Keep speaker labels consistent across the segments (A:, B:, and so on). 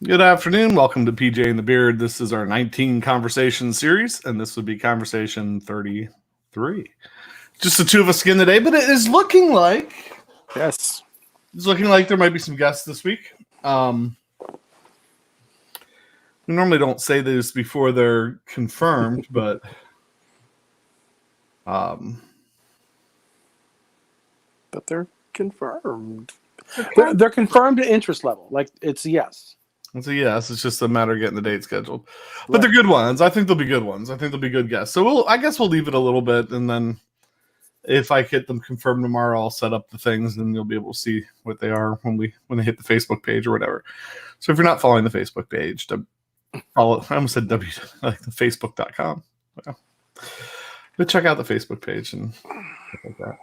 A: Good afternoon. Welcome to PJ and the Beard. This is our 19 conversation series, and this would be conversation 33. Just the two of us again today, but it is looking like
B: Yes.
A: it's looking like there might be some guests this week. We normally don't say this before they're confirmed, but
B: But they're confirmed. They're confirmed to interest level. Like it's a yes.
A: it's a yes. It's just a matter of getting the date scheduled. But they're good ones. I think they'll be good ones. I think they'll be good guests. So I guess we'll leave it a little bit, and then if I get them confirmed tomorrow, I'll set up the things, and you'll be able to see what they are when they hit the Facebook page or whatever. So if you're not following the Facebook page, follow. I almost said like the Facebook.com. Well, go check out the Facebook page and stuff like that.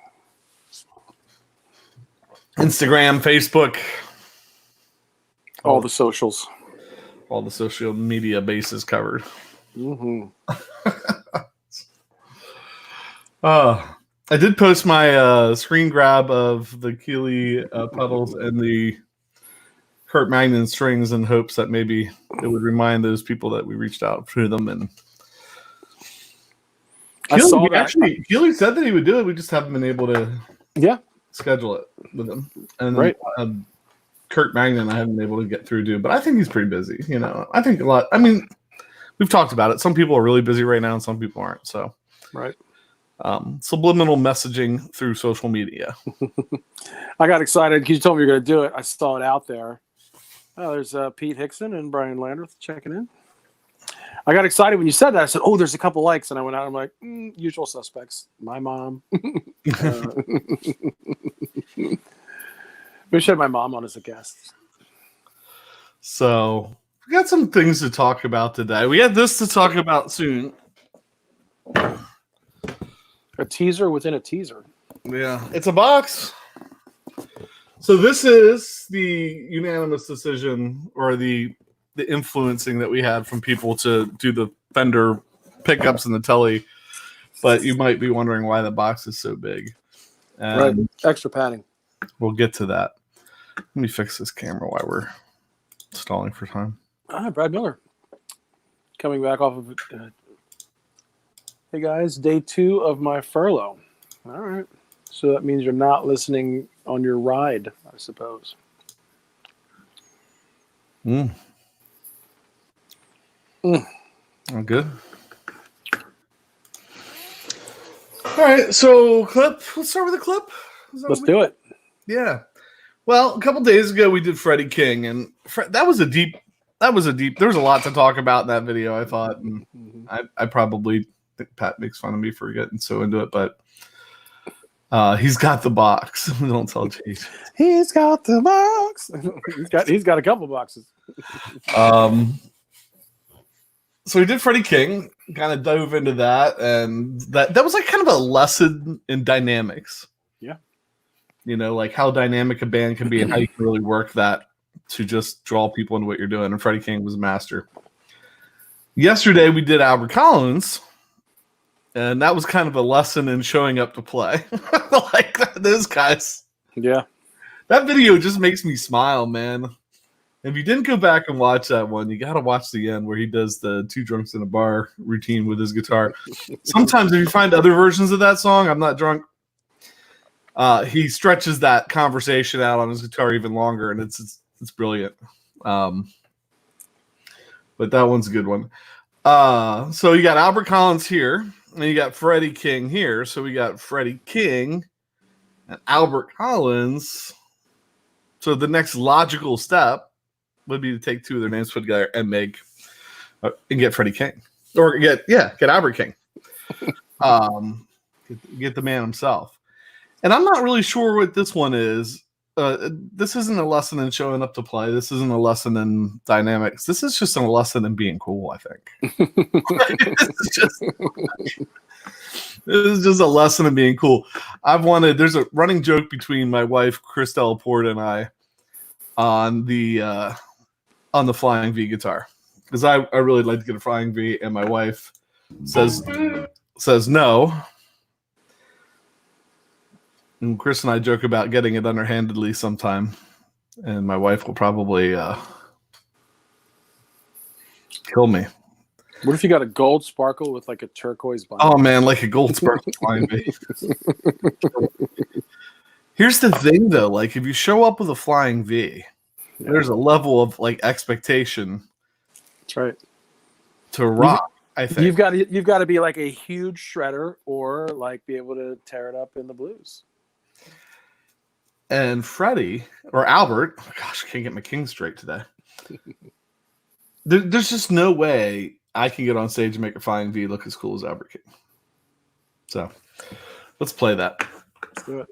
A: Instagram, Facebook,
B: All the socials.
A: all the social media bases covered.
B: Mm-hmm.
A: I did post my screen grab of the Keeley pedals and the Kurt Magnan strings in hopes that maybe it would remind those people that we reached out to them. And Keeley said that he would do it. We just haven't been able to schedule it with him. And Kurt Magnan, I haven't been able to get through to, but I think he's pretty busy. You know, I think a lot. I mean, we've talked about it. Some people are really busy right now, and some people aren't. So, subliminal messaging through social media.
B: I got excited because you told me you were going to do it. I saw it out there. Oh, there's Pete Hickson and Brian Landreth checking in. I got excited when you said that. I said, "Oh, there's a couple likes," and I went out. I'm like, usual suspects. My mom. We should have my mom on as a guest.
A: So we got some things to talk about today. We had this to talk about soon.
B: A teaser within a teaser.
A: Yeah, it's a box. So this is the unanimous decision or the influencing that we had from people to do the Fender pickups and the Telly. But you might be wondering why the box is so big.
B: Right, extra padding.
A: We'll get to that. Let me fix this camera while we're stalling for time.
B: Brad Miller. Coming back off of hey guys, day 2 of my furlough. All right. So that means you're not listening on your ride, I suppose.
A: I'm good. All right, so clip. Let's start with a clip.
B: Let's do it.
A: Yeah. Well, a couple days ago we did Freddie King, and that was a deep. There was a lot to talk about in that video, I thought, and I probably think Pat makes fun of me for getting so into it, but he's got the box. Don't tell Jake.
B: He's got the box. he's got a couple boxes.
A: So we did Freddie King, kind of dove into that, and that was like kind of a lesson in dynamics.
B: Yeah.
A: You know, like how dynamic a band can be and how you can really work that to just draw people into what you're doing. And Freddie King was a master. Yesterday we did Albert Collins, and that was kind of a lesson in showing up to play. Like those guys.
B: Yeah.
A: That video just makes me smile, man. If you didn't go back and watch that one, you got to watch the end where he does the Two Drunks in a Bar routine with his guitar. Sometimes if you find other versions of that song, I'm Not Drunk, he stretches that conversation out on his guitar even longer, and it's brilliant. But that one's a good one. So you got Albert Collins here, and you got Freddie King here. So we got Freddie King and Albert Collins. So the next logical step would be to take two of their names, put together, and and get Freddie King, or get Albert King, get the man himself. And I'm not really sure what this one is. This isn't a lesson in showing up to play. This isn't a lesson in dynamics. This is just a lesson in being cool, I think. This is just a lesson in being cool. There's a running joke between my wife, Christelle Laporte, and I on the Flying V guitar. Because I really like to get a Flying V, and my wife says no. And Chris and I joke about getting it underhandedly sometime, and my wife will probably Kill me.
B: What if you got a gold sparkle with like a turquoise binder?
A: Oh man, like a gold sparkle flying V. Here's the thing though, like if you show up with a flying V, there's a level of like expectation.
B: That's right.
A: To rock, I think.
B: You've got to be like a huge shredder or like be able to tear it up in the blues.
A: And Freddie or Albert, oh gosh, I can't get my king straight today. There's just no way I can get on stage and make a flying V look as cool as Albert King. So let's play that.
B: Let's do it.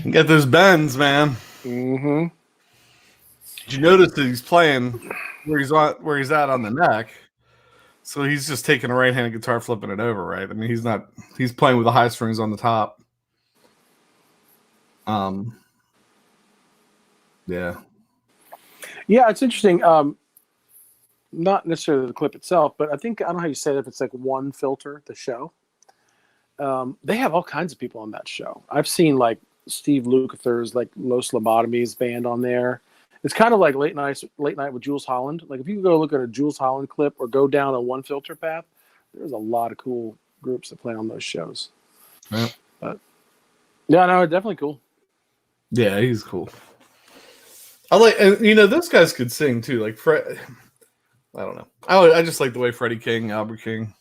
A: You get those bends, man.
B: Mm-hmm.
A: Did you notice that he's playing where he's at on the neck? So he's just taking a right-handed guitar, flipping it over, right? I mean, he's playing with the high strings on the top. Yeah.
B: Yeah, it's interesting. Not necessarily the clip itself, but I don't know how you say it, if it's like one filter, the show. They have all kinds of people on that show. I've seen like Steve Lukather's like Los Lobotomies band on there. It's kind of like late night with Jules Holland. Like if you go look at a Jules Holland clip or go down a one filter path, there's a lot of cool groups that play on those shows.
A: Yeah.
B: But yeah, no, definitely cool.
A: Yeah, he's cool. Those guys could sing too. Like Fred, I don't know. I just like the way Freddie King, Albert King,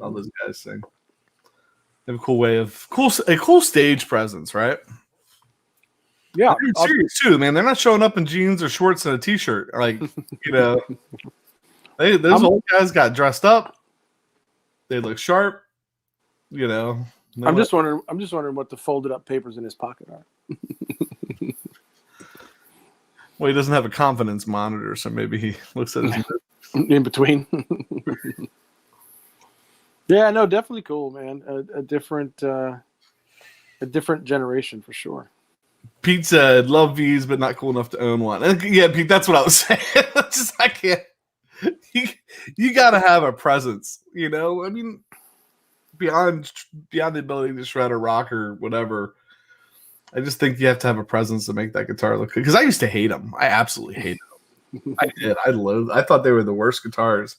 A: all those guys sing. They have a cool way of a cool stage presence, right?
B: Yeah,
A: I'm serious too, man. They're not showing up in jeans or shorts and a t-shirt. Like, those old guys got dressed up. They look sharp.
B: I'm just wondering what the folded up papers in his pocket are.
A: Well, he doesn't have a confidence monitor, so maybe he looks at his
B: in between. Yeah, no, definitely cool, man. A different generation for sure.
A: Pete said, "Love V's, but not cool enough to own one." And yeah, Pete, that's what I was saying. I can't. You got to have a presence, I mean, beyond the ability to shred or rock or whatever. I just think you have to have a presence to make that guitar look good. Because I used to hate them. I absolutely hated them. I did. I thought they were the worst guitars.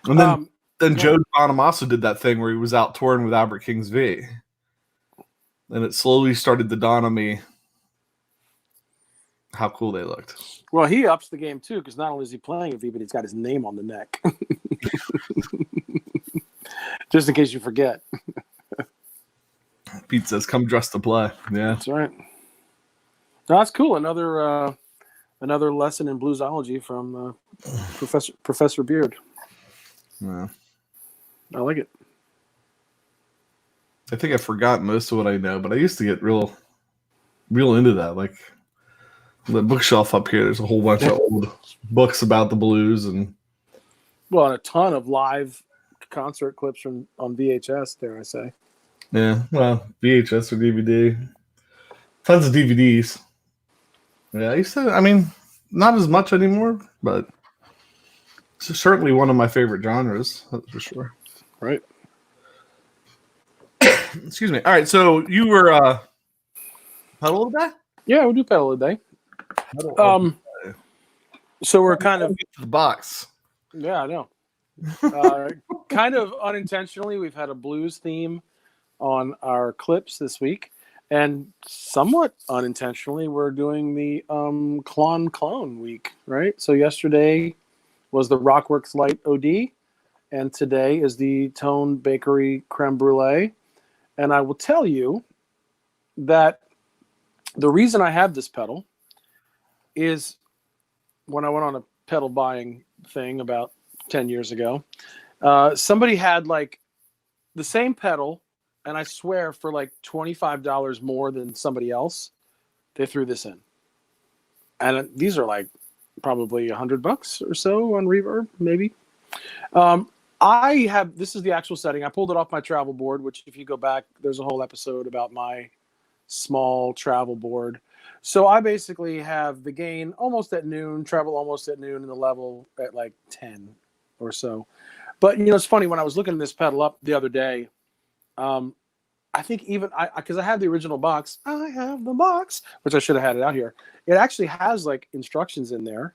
A: And then Joe Bonamassa did that thing where he was out touring with Albert King's V. And it slowly started to dawn on me how cool they looked.
B: Well, he ups the game too, because not only is he playing a V, but he's got his name on the neck. Just in case you forget.
A: Pete says, "Come dressed to play." Yeah,
B: that's right. No, that's cool. Another lesson in bluesology from Professor Beard.
A: Yeah,
B: I like it.
A: I think I forgot most of what I know, but I used to get real into that. Like the bookshelf up here, there's a whole bunch of old books about the blues and
B: a ton of live concert clips on VHS. Dare I say?
A: Yeah, well, VHS or DVD, tons of DVDs. Yeah, I used to. I mean, not as much anymore, but it's certainly one of my favorite genres. That's for sure.
B: Right.
A: Excuse me. All right, so you were pedal all day?
B: Yeah, we do pedal a day. So we're kind of
A: the box.
B: Yeah, I know. Kind of unintentionally, we've had a blues theme on our clips this week, and somewhat unintentionally, we're doing the Clone week, right? So yesterday was the Rockworks Light OD, and today is the Tone Bakery Creme Brulee. And I will tell you that the reason I have this pedal is when I went on a pedal buying thing about 10 years ago, somebody had like the same pedal, and I swear for like $25 more than somebody else, they threw this in. And these are like probably $100 or so on Reverb, maybe. This is the actual setting. I pulled it off my travel board, which if you go back, there's a whole episode about my small travel board. So I basically have the gain almost at noon, treble almost at noon, and the level at like 10 or so. But, it's funny, when I was looking this pedal up the other day, I think even because I have the original box, I have the box, which I should have had it out here. It actually has like instructions in there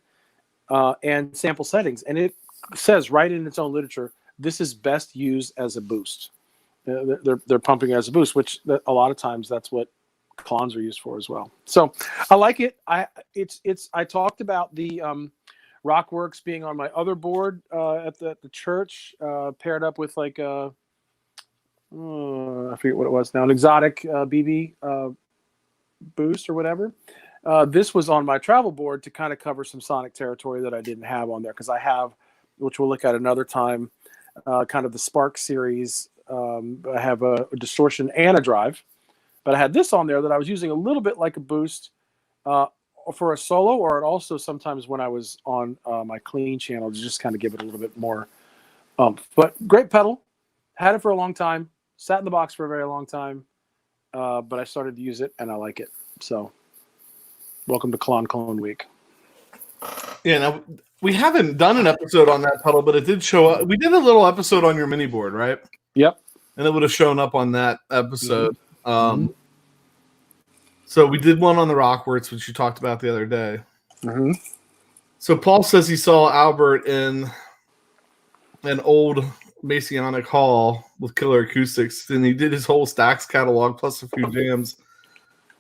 B: and sample settings. And it says right in its own literature, this is best used as a boost. They're pumping it as a boost, which a lot of times that's what clones are used for as well. So I like it. I talked about the Rockworks being on my other board at the church, paired up with like I forget what it was now, an exotic BB boost or whatever. This was on my travel board to kind of cover some sonic territory that I didn't have on there, because I have, which we'll look at another time, kind of the Spark series. I have a distortion and a drive, but I had this on there that I was using a little bit like a boost for a solo, or it also sometimes when I was on my clean channel to just kind of give it a little bit more But great pedal. Had it for a long time. Sat in the box for a very long time. But I started to use it, and I like it. So welcome to Clone Week.
A: Yeah, now we haven't done an episode on that pedal, but it did show up. We did a little episode on your mini board, right?
B: Yep.
A: And it would have shown up on that episode. Mm-hmm. So we did one on the Rockworks, which you talked about the other day.
B: Mm-hmm.
A: So Paul says he saw Albert in an old Masonic Hall with killer acoustics, and he did his whole Stax catalog plus a few jams.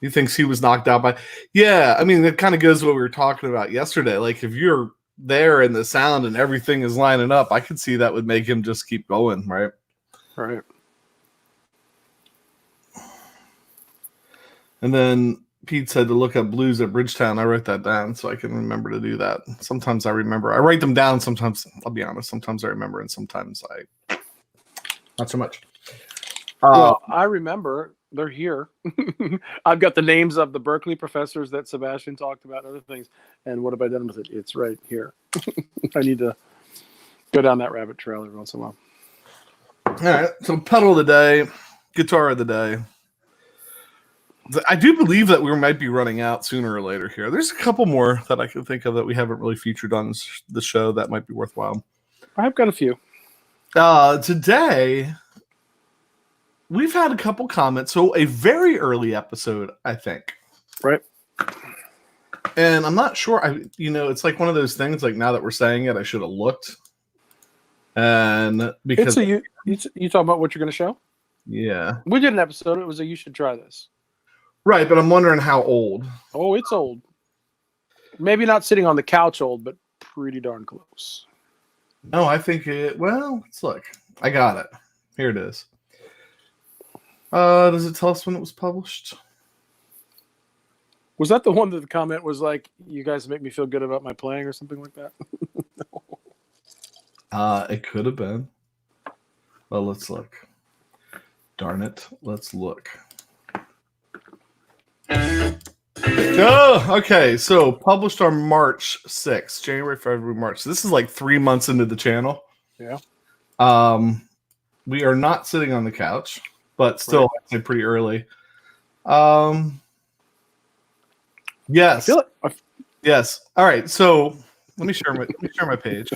A: He thinks he was knocked out by... Yeah, I mean, it kind of goes to what we were talking about yesterday. Like, if you're there and the sound and everything is lining up, I could see that would make him just keep going, right?
B: Right.
A: And then Pete said to look up blues at Bridgetown. I wrote that down so I can remember to do that. Sometimes I remember. I write them down. Sometimes, I'll be honest, sometimes I remember and sometimes I... Not so much.
B: Well, I remember... They're here. I've got the names of the Berkeley professors that Sebastian talked about, and other things. And what have I done with it? It's right here. I need to go down that rabbit trail every once in a while.
A: All right. So pedal of the day, guitar of the day. I do believe that we might be running out sooner or later here. There's a couple more that I can think of that we haven't really featured on the show that might be worthwhile.
B: I've got a few.
A: Today... We've had a couple comments. So a very early episode, I think.
B: Right.
A: And I'm not sure. It's like one of those things, like now that we're saying it, I should have looked. And because...
B: So you talking about what you're going to show?
A: Yeah.
B: We did an episode. It was you should try this.
A: Right, but I'm wondering how old.
B: Oh, it's old. Maybe not sitting on the couch old, but pretty darn close.
A: No, I think it... Well, let's look. I got it. Here it is. Does it tell us when it was published?
B: Was that the one that the comment was like, you guys make me feel good about my playing or something like that?
A: It could have been. Well, let's look. Darn it. Let's look. Oh, okay. So published on March 6th. January, February, March. So this is like 3 months into the channel.
B: Yeah.
A: We are not sitting on the couch. But still, I'd say pretty early. Yes. Yes. All right. So let me share my page.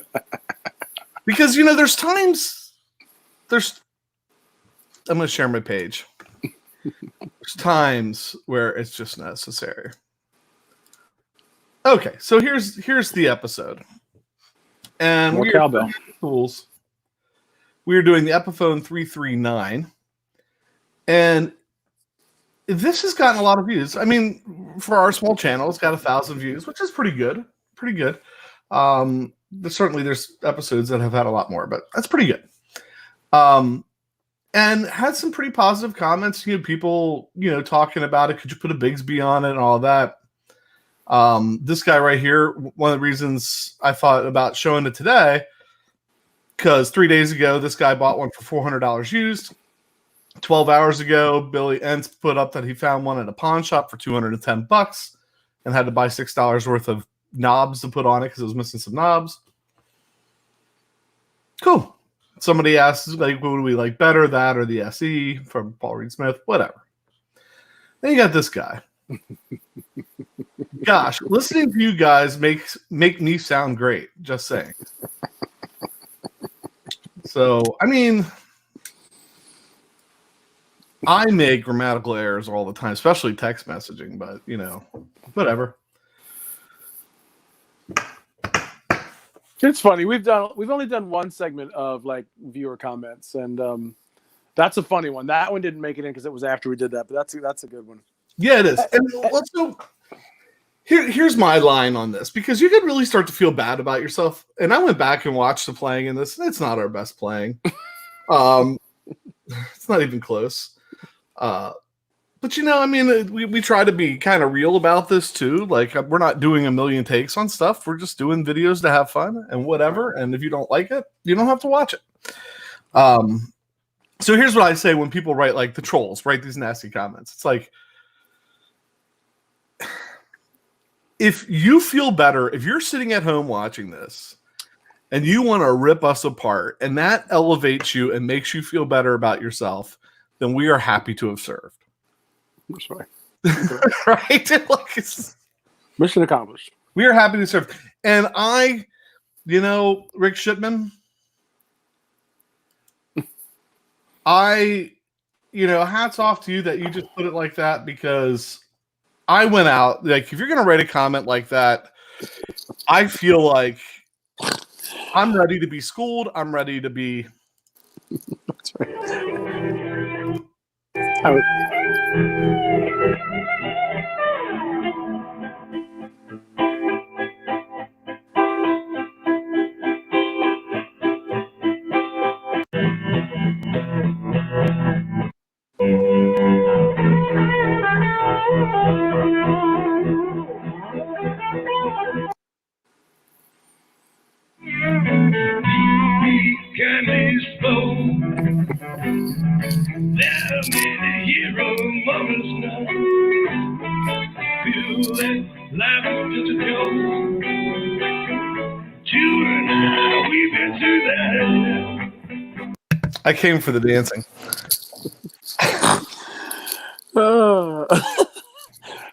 A: Because there's times I'm gonna share my page. There's times where it's just necessary. Okay, so here's the episode. And
B: more cowbell
A: tools. We are doing the Epiphone 339. And this has gotten a lot of views. I mean, for our small channel, it's got 1,000 views, which is pretty good. Pretty good. there's episodes that have had a lot more, but that's pretty good. And had some pretty positive comments. You know, people, talking about it. Could you put a Bigsby on it and all that? This guy right here, one of the reasons I thought about showing it today, because 3 days ago, this guy bought one for $400 used. 12 hours ago, Billy Entz put up that he found one at a pawn shop for $210 and had to buy $6 worth of knobs to put on it because it was missing some knobs. Cool. Somebody asks, like, what do we like better, that or the SE from Paul Reed Smith? Whatever. Then you got this guy. Gosh, listening to you guys make me sound great. Just saying. So, I mean, I make grammatical errors all the time, especially text messaging, but, whatever.
B: It's funny. We've only done one segment of like viewer comments, and that's a funny one. That one didn't make it in because it was after we did that, but that's a good one.
A: Yeah, it is. And also, here's my line on this, because you could really start to feel bad about yourself. And I went back and watched the playing in this, and it's not our best playing. It's not even close. But I mean, we try to be kind of real about this too. Like, we're not doing a million takes on stuff. We're just doing videos to have fun and whatever. And if you don't like it, you don't have to watch it. So here's what I say when people write, like, the trolls write these nasty comments. It's like, if you feel better, if you're sitting at home watching this and you want to rip us apart and that elevates you and makes you feel better about yourself, then we are happy to have served.
B: That's right.
A: Right? Like,
B: mission accomplished.
A: We are happy to serve. And Rick Shipman, hats off to you that you just put it like that, because I went out, like, if you're going to write a comment like that, I feel like I'm ready to be schooled. I'm ready to be.
B: That's right.
A: I came for the dancing.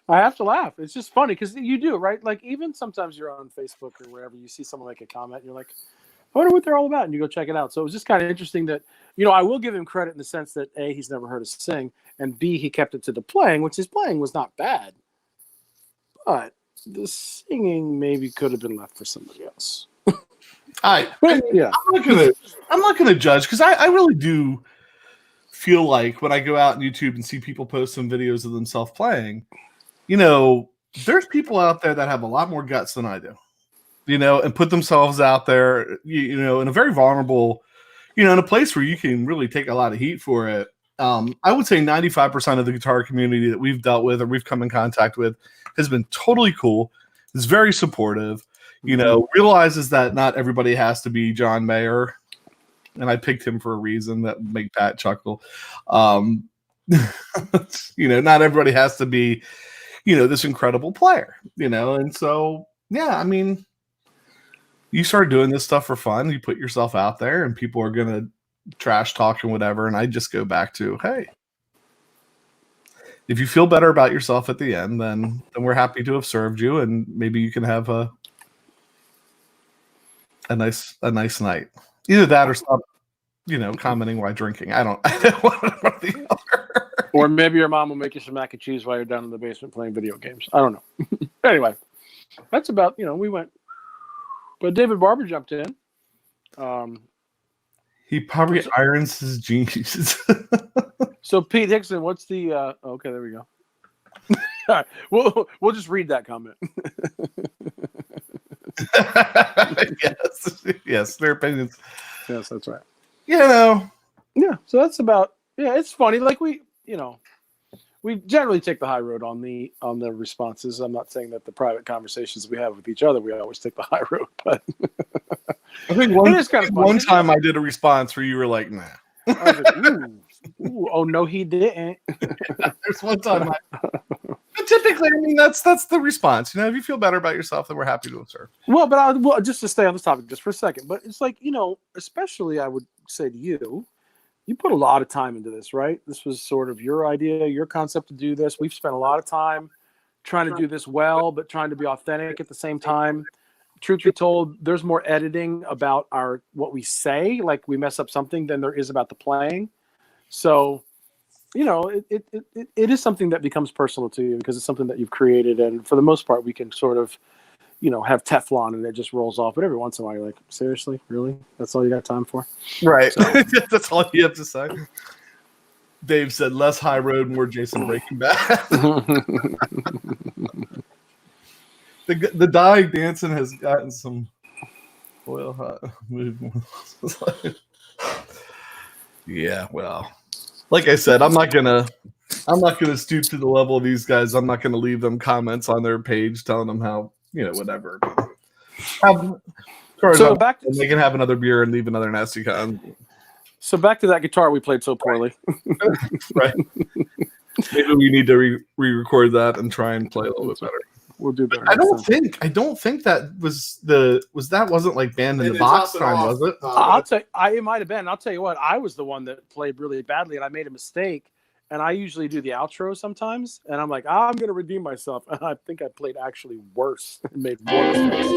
B: I have to laugh. It's just funny because you do, right? Like, even sometimes you're on Facebook or wherever, you see someone make a comment and you're like, I wonder what they're all about, and you go check it out. So it was just kind of interesting that, I will give him credit in the sense that A, he's never heard us sing, and B, he kept it to the playing, which his playing was not bad. But the singing maybe could have been left for somebody else.
A: I'm not gonna judge, because I really do feel like when I go out on YouTube and see people post some videos of themselves playing, there's people out there that have a lot more guts than I do, and put themselves out there, in a very vulnerable, in a place where you can really take a lot of heat for it. I would say 95% of the guitar community that we've dealt with or we've come in contact with has been totally cool. Is very supportive. Realizes that not everybody has to be John Mayer, and I picked him for a reason that would make Pat chuckle. Not everybody has to be, this incredible player, and so, yeah, I mean, you start doing this stuff for fun, you put yourself out there, and people are going to trash talk and whatever, and I just go back to, hey, if you feel better about yourself at the end, then we're happy to have served you, and maybe you can have a nice night. Either that or stop, commenting while drinking. I don't want the other.
B: Or maybe your mom will make you some mac and cheese while you're down in the basement playing video games. I don't know. Anyway, that's about, we went. But David Barber jumped in.
A: He probably irons his jeans.
B: So Pete Hickson, what's the? Okay, there we go. All right, we'll just read that comment.
A: Yes, their opinions.
B: Yes, that's right.
A: You know.
B: Yeah, so that's about. Yeah, it's funny. Like we generally take the high road on the responses. I'm not saying that the private conversations we have with each other, we always take the high road, but
A: I think one time I did a response where you were like, nah.
B: I was like, ooh, oh no, he didn't.
A: There's one time but typically, I mean, that's the response. If you feel better about yourself, then we're happy to serve.
B: Well, but just to stay on this topic just for a second, but it's like, especially I would say to you, you put a lot of time into this, right? This was sort of your idea, your concept to do this. We've spent a lot of time trying to do this well, but trying to be authentic at the same time. Truth be told, there's more editing about what we say, like we mess up something, than there is about the playing. So, it is something that becomes personal to you because it's something that you've created. And for the most part, we can sort of, have Teflon and it just rolls off. But every once in a while, you're like, seriously? Really? That's all you got time for?
A: Right. So. That's all you have to say. Dave said, less high road, more Jason Breaking Bad. The die dancing has gotten some oil hot movement. Yeah, well, like I said, I'm not gonna stoop to the level of these guys. I'm not gonna leave them comments on their page telling them how whatever. So they can have another beer and leave another nasty comment.
B: So back to that guitar we played so poorly.
A: Right. Maybe we need to re-record that and try and play a little bit better.
B: We'll do better.
A: I don't think that wasn't like banned in the box time, was it?
B: I'll tell you, it might have been. I'll tell you what, I was the one that played really badly and I made a mistake. And I usually do the outro sometimes, and I'm like, I'm going to redeem myself. And I think I played actually worse and made more mistakes.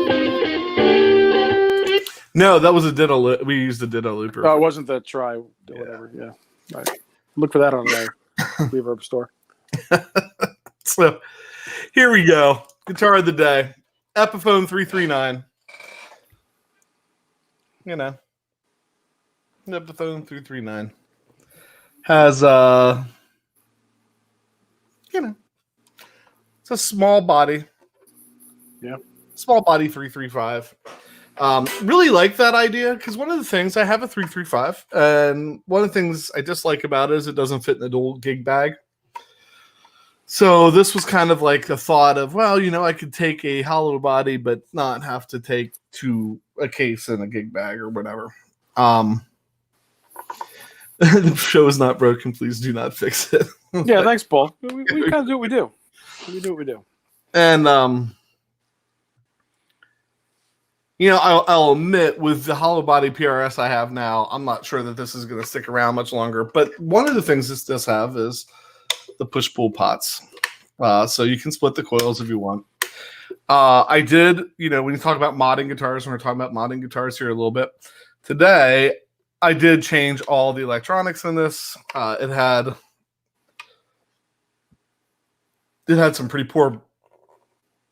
A: No, that was a ditto. We used a ditto looper.
B: Oh, it wasn't the try, whatever. Yeah. Right. Look for that on the Reverb store.
A: So here we go. Guitar of the day. Epiphone 339. Epiphone 339. Has it's a small body.
B: Yeah.
A: Small body 335. Really like that idea because one of the things, I have a 335, and one of the things I dislike about it is it doesn't fit in the dual gig bag. So this was kind of like the thought of, well, I could take a hollow body but not have to take a case and a gig bag or whatever. The show is not broken. Please do not fix it.
B: Yeah, thanks, Paul. We kind of do what we do. We do what we do.
A: And I'll admit, with the hollow body PRS I have now, I'm not sure that this is going to stick around much longer. But one of the things this does have is the push-pull pots, so you can split the coils if you want. I did, when you talk about modding guitars, when we're talking about modding guitars here a little bit today, I did change all the electronics in this. It had some pretty poor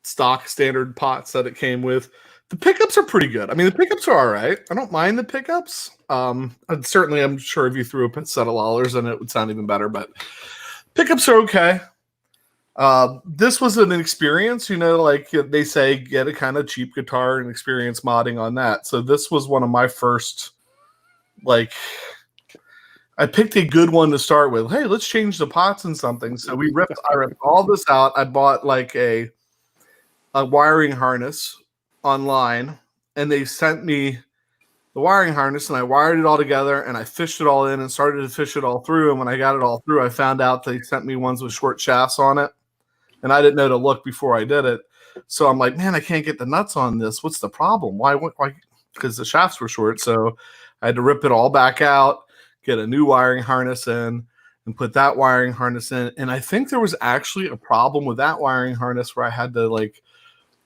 A: stock standard pots that it came with. The pickups are pretty good. I mean, the pickups are all right. I don't mind the pickups. I'm sure if you threw a set of Lawlers in it, would sound even better, but pickups are okay. This was an experience, like they say, get a kind of cheap guitar and experience modding on that. So this was one of my first, I picked a good one to start with. Hey, let's change the pots and something. So I ripped all this out. I bought like a wiring harness online, and they sent me the wiring harness, and I wired it all together, and I fished it all in and started to fish it all through. And when I got it all through, I found out they sent me ones with short shafts on it, and I didn't know to look before I did it. So I'm like, man, I can't get the nuts on this. What's the problem? Why? Because the shafts were short. So I had to rip it all back out, get a new wiring harness in, and put that wiring harness in. And I think there was actually a problem with that wiring harness where I had to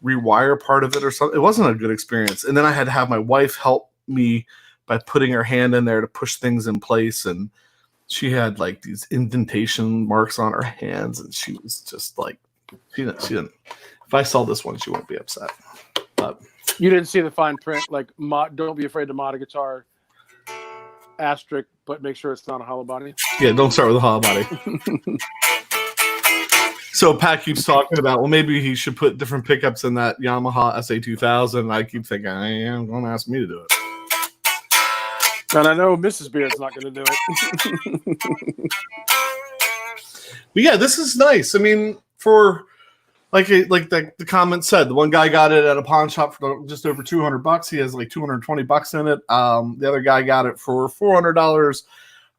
A: rewire part of it or something. It wasn't a good experience. And then I had to have my wife help me by putting her hand in there to push things in place. And she had these indentation marks on her hands. And she was just she didn't. If I saw this one, she wouldn't be upset. But
B: you didn't see the fine print, don't be afraid to mod a guitar, asterisk, but make sure it's not a hollow body.
A: Yeah, don't start with a hollow body. So Pat keeps talking about, well, maybe he should put different pickups in that Yamaha SA2000. And I keep thinking, I'm going to ask me to do it.
B: And I know Mrs. Beard's not going to do it.
A: But yeah, this is nice. I mean, for like the comment said, the one guy got it at a pawn shop for just over $200. He has like $220 in it. The other guy got it for $400.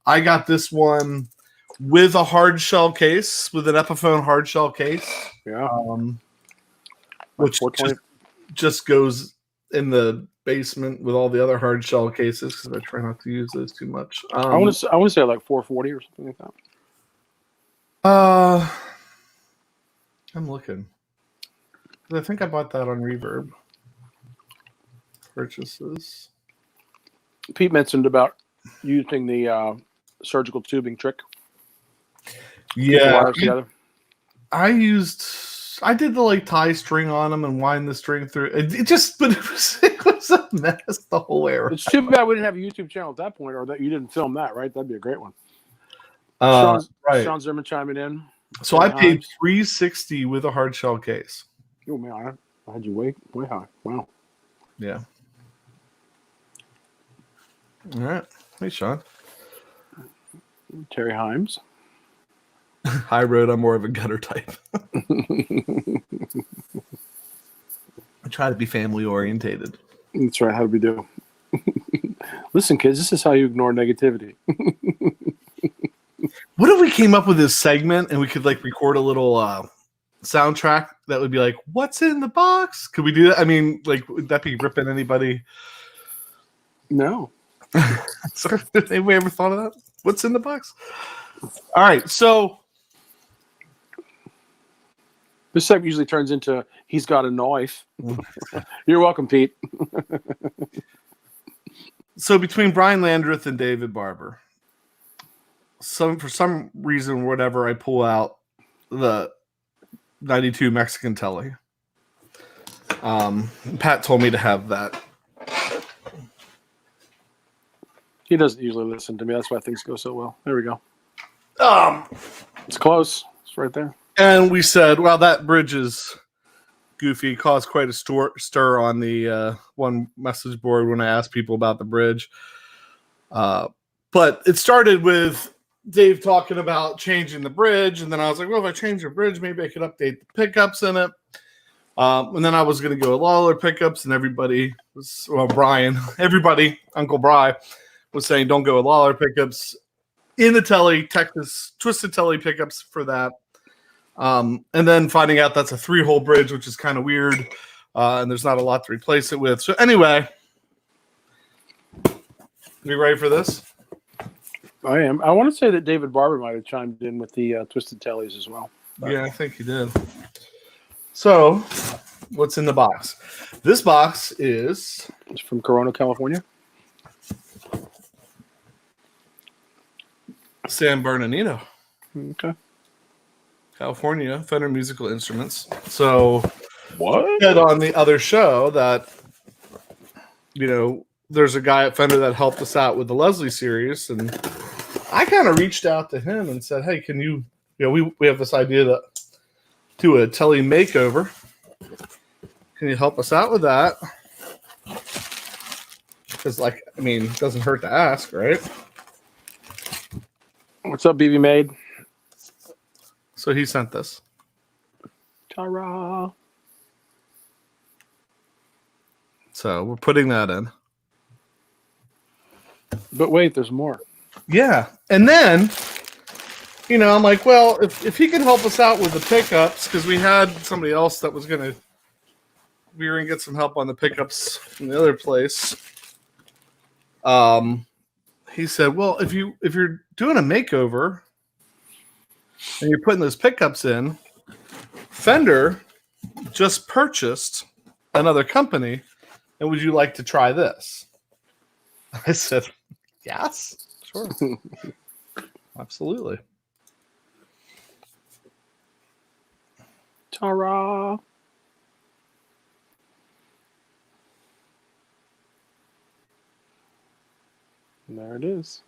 A: I got this one with a hard shell case, with an Epiphone hard shell case.
B: Yeah.
A: Which just goes in the basement with all the other hard shell cases because I try not to use those too much.
B: I want to say like 440 or something like that.
A: I'm looking. I think I bought that on Reverb. Purchases.
B: Pete mentioned about using the surgical tubing trick.
A: Yeah, I did the like tie string on them and wind the string through. It was a mess the whole way around.
B: It's too bad we didn't have a YouTube channel at that point, or that you didn't film that, right? That'd be a great one.
A: Right.
B: Sean Zimmerman chiming in.
A: So I paid $360 with a hard shell case.
B: Oh man, I had you way high. Wow.
A: Yeah. All right. Hey, Sean.
B: Terry Himes.
A: High road, I'm more of a gutter type. I try to be family orientated.
B: That's right. How do we do? Listen, kids, this is how you ignore negativity.
A: What if we came up with this segment and we could like record a little soundtrack that would be like, "What's in the box?" Could we do that? I mean, like, would that be ripping anybody?
B: No.
A: Have we ever thought of that? What's in the box? All right, so
B: this segment usually turns into "He's got a knife." You're welcome, Pete.
A: So between Brian Landreth and David Barber, for some reason, whatever, I pull out the 92 Mexican Telly. Pat told me to have that.
B: He doesn't usually listen to me. That's why things go so well. There we go. It's close. It's right there.
A: And we said, well, that bridge is goofy. Caused quite a stir on the one message board when I asked people about the bridge. But it started with Dave talking about changing the bridge. And then I was like, well, if I change the bridge, maybe I could update the pickups in it. And then I was going to go with Lawler pickups, and everybody was, Uncle Bry was saying, don't go with Lawler pickups in the Telly, Texas Twisted Telly pickups for that. And then finding out that's a 3-hole bridge, which is kind of weird. And there's not a lot to replace it with. So anyway, you ready for this?
B: I am. I want to say that David Barber might have chimed in with the Twisted Tellys as well.
A: Yeah, I think he did. So, what's in the box? This box is...
B: It's from Corona, California.
A: San Bernardino.
B: Okay.
A: California, Fender Musical Instruments. So,
B: what?
A: I said on the other show that, there's a guy at Fender that helped us out with the Leslie series, and I kind of reached out to him and said, hey, can you, we have this idea to do a Telly makeover. Can you help us out with that? Because, it doesn't hurt to ask, right?
B: What's up, BB Made?
A: So he sent this.
B: Ta-ra.
A: So we're putting that in.
B: But wait, there's more.
A: Yeah. And then, I'm like, well, if he can help us out with the pickups, because we had somebody else that was we were going to get some help on the pickups from the other place. He said, well, if you're doing a makeover and you're putting those pickups in, Fender just purchased another company, and would you like to try this? I said, yes, sure. Absolutely.
B: Ta-ra. And there it is.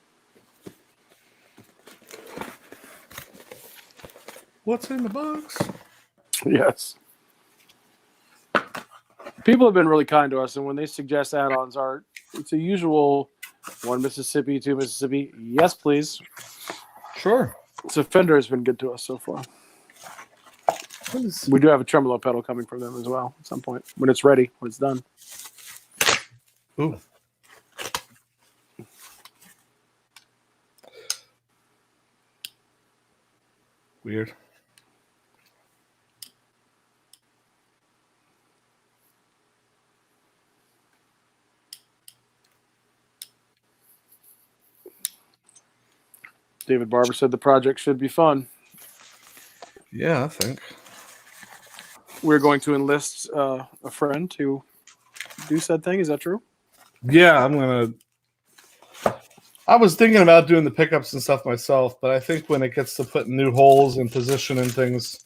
A: What's in the box?
B: Yes. People have been really kind to us, and when they suggest add-ons, it's a usual 1 Mississippi, 2 Mississippi. Yes, please.
A: Sure.
B: So Fender has been good to us so far. We do have a tremolo pedal coming from them as well at some point when it's ready, when it's done.
A: Ooh. Weird.
B: David Barber said the project should be fun.
A: Yeah, I think.
B: We're going to enlist a friend to do said thing. Is that true?
A: Yeah, I was thinking about doing the pickups and stuff myself, but I think when it gets to putting new holes and position and things,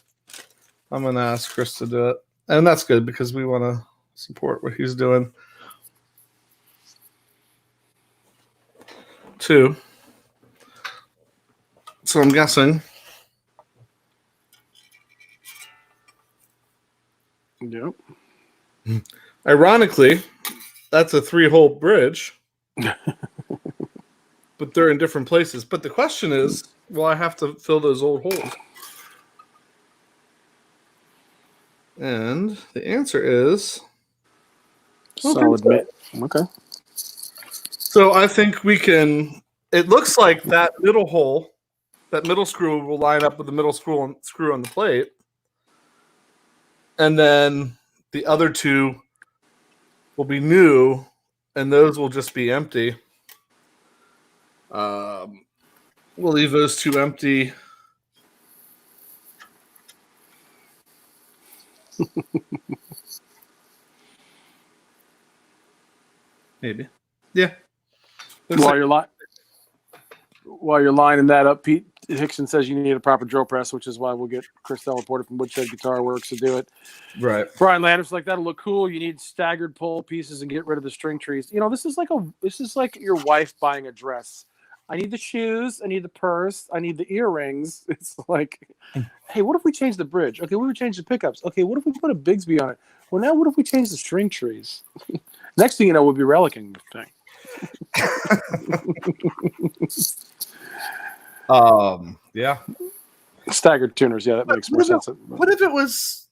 A: I'm going to ask Chris to do it. And that's good because we want to support what he's doing too. So I'm guessing.
B: Yep.
A: Ironically, that's a 3-hole bridge. But they're in different places. But the question is, will I have to fill those old holes? And the answer is
B: solid mid. Okay.
A: So I think we can. It looks like that middle hole, that middle screw will line up with the middle screw on the plate. And then the other two will be new, and those will just be empty. We'll leave those two empty. Maybe. Yeah.
B: While you're lining that up, Pete Hickson says you need a proper drill press, which is why we'll get Chris Delaporte from Woodshed Guitar Works to do it.
A: Right.
B: Brian Landers like that'll look cool. You need staggered pole pieces and get rid of the string trees. You know, this is like your wife buying a dress. I need the shoes. I need the purse. I need the earrings. It's like, hey, what if we change the bridge? Okay, what if we change the pickups? Okay, what if we put a Bigsby on it? Well, now what if we change the string trees? Next thing you know, we'll be relicking the thing.
A: Yeah.
B: Staggered tuners, yeah, that makes more sense.
A: What if it was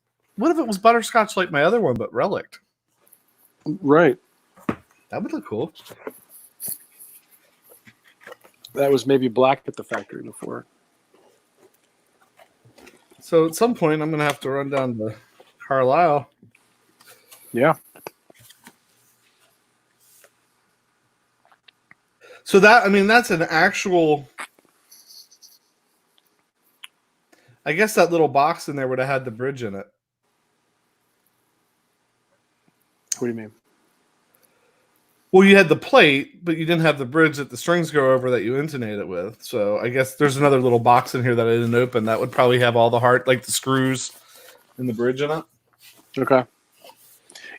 A: butterscotch like my other one, but relict?
B: Right.
A: That would look cool.
B: That was maybe black at the factory before.
A: So at some point, I'm going to have to run down to Carlisle.
B: Yeah.
A: So that's an actual. I guess that little box in there would have had the bridge in it.
B: What do you mean?
A: Well, you had the plate, but you didn't have the bridge that the strings go over that you intonate it with. So I guess there's another little box in here that I didn't open that would probably have all the like the screws and the bridge in it.
B: Okay.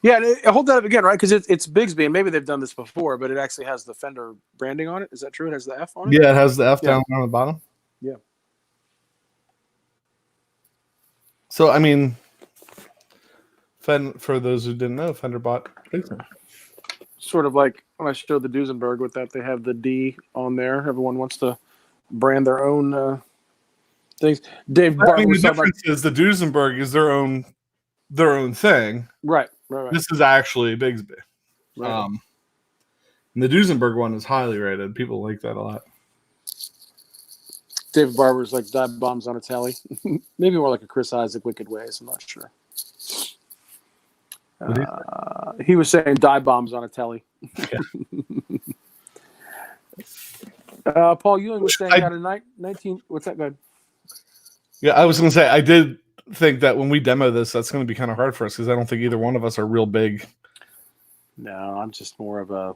B: Yeah, hold that up again, right? Because it's Bigsby, and maybe they've done this before, but it actually has the Fender branding on it. Is that true? It has the F on it?
A: Yeah, it has the F down on the bottom.
B: Yeah.
A: So, for those who didn't know, Fender bought Bigsby.
B: Sort of like when I showed the Duesenberg with that, they have the D on there. Everyone wants to brand their own things. Dave Barton
A: the difference is the Duesenberg is their own thing.
B: Right.
A: This is actually Bigsby.
B: Right.
A: And the Duesenberg one is highly rated. People like that a lot.
B: David Barber's like dive bombs on a telly. Maybe more like a Chris Isaac Wicked Ways. I'm not sure. He was saying dive bombs on a telly.
A: Yeah.
B: Paul Ewing was saying out of 19. What's that, good?
A: Yeah, I was going to say, I did think that when we demo this, that's going to be kind of hard for us because I don't think either one of us are real big.
B: No, I'm just more of a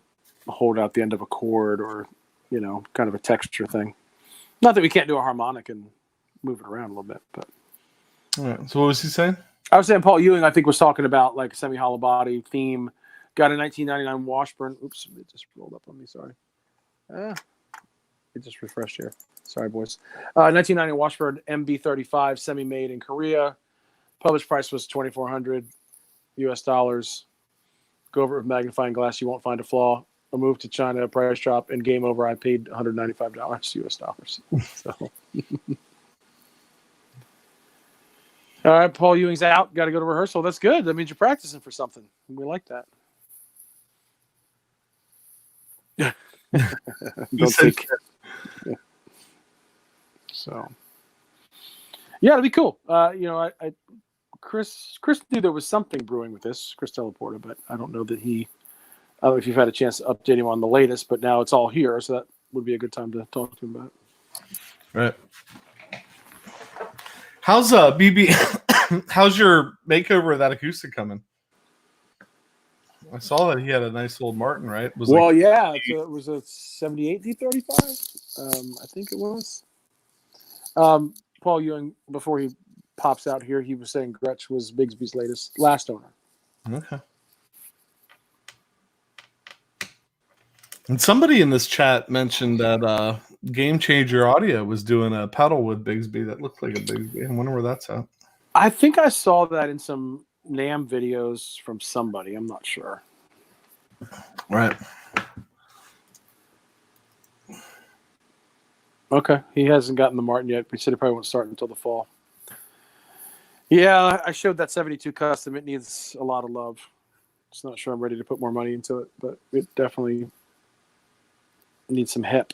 B: hold out the end of a chord or, kind of a texture thing. Not that we can't do a harmonic and move it around a little bit, but.
A: All right. So what was he saying?
B: I was saying Paul Ewing, I think, was talking about like a semi-hollow body theme. Got a 1999 Washburn. Oops, it just rolled up on me. Sorry. It just refreshed here. Sorry, boys. 1990 Washburn MB35 semi-made in Korea. Published price was $2,400 US dollars. Go over it with magnifying glass, you won't find a flaw. A move to China, a price drop, and game over. I paid $195 US dollars. So. All right, Paul Ewing's out. Got to go to rehearsal. That's good. That means you're practicing for something. We like that. Don't think. So, yeah, it'll be cool. Chris knew there was something brewing with this, Chris Delaporta, but I don't know that I don't know if you've had a chance to update him on the latest, but now it's all here, so that would be a good time to talk to him about it.
A: Right. How's BB? How's your makeover of that acoustic coming? I saw that he had a nice old Martin, right?
B: It was a 78 D35. I think it was. Paul Ewing, before he pops out here, he was saying Gretsch was Bigsby's last owner.
A: Okay. And somebody in this chat mentioned that Game Changer Audio was doing a pedal with Bigsby that looked like a Bigsby. I wonder where that's at.
B: I think I saw that in some NAMM videos from somebody. I'm not sure.
A: Right.
B: Okay. He hasn't gotten the Martin yet. He said he probably won't start until the fall. Yeah, I showed that 72 custom. It needs a lot of love. Just not sure I'm ready to put more money into it, but it definitely needs some hip.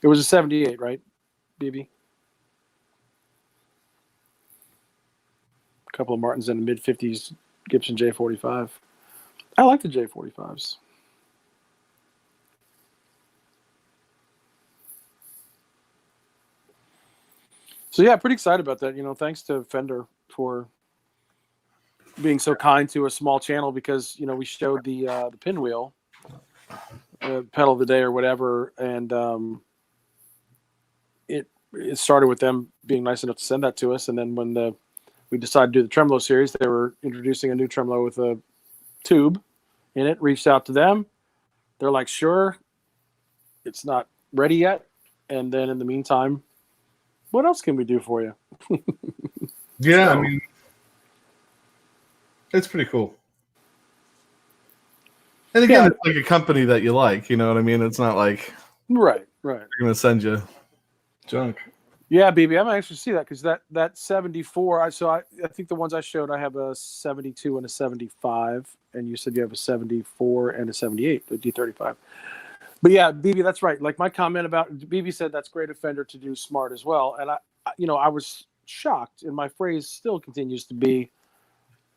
B: It was a 78, right, BB? A couple of Martins in the mid-50s Gibson J45. I like the J45s. So, yeah, pretty excited about that. Thanks to Fender for being so kind to a small channel because, we showed the pinwheel, pedal of the day or whatever, and it started with them being nice enough to send that to us. And then when we decided to do the tremolo series, they were introducing a new tremolo with a tube in it. Reached out to them. They're like, sure, it's not ready yet. And then in the meantime, what else can we do for you?
A: Yeah, I mean, it's pretty cool. And again, it's like a company that you like, you know what I mean? It's not like
B: right.
A: They're going to send you junk.
B: Yeah, BB, I might actually see that because that 74. I think the ones I showed, I have a 72 and a 75, and you said you have a 74 and a 78, the D35. But yeah, BB, that's right. Like my comment about BB said, that's great of Fender to do smart as well, and I was shocked, and my phrase still continues to be,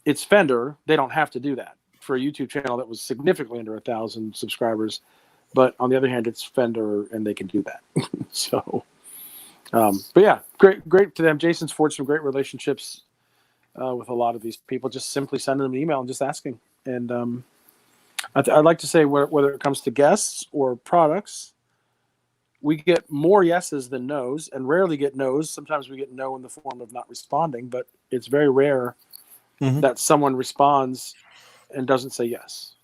B: it's Fender. They don't have to do that for a YouTube channel that was significantly under 1,000 subscribers. But on the other hand, it's Fender, and they can do that. So. But yeah, great to them. Jason's forged some great relationships with a lot of these people. Just simply sending them an email and just asking. And I'd like to say whether it comes to guests or products, we get more yeses than nos, and rarely get nos. Sometimes we get no in the form of not responding, but it's very rare that someone responds and doesn't say yes.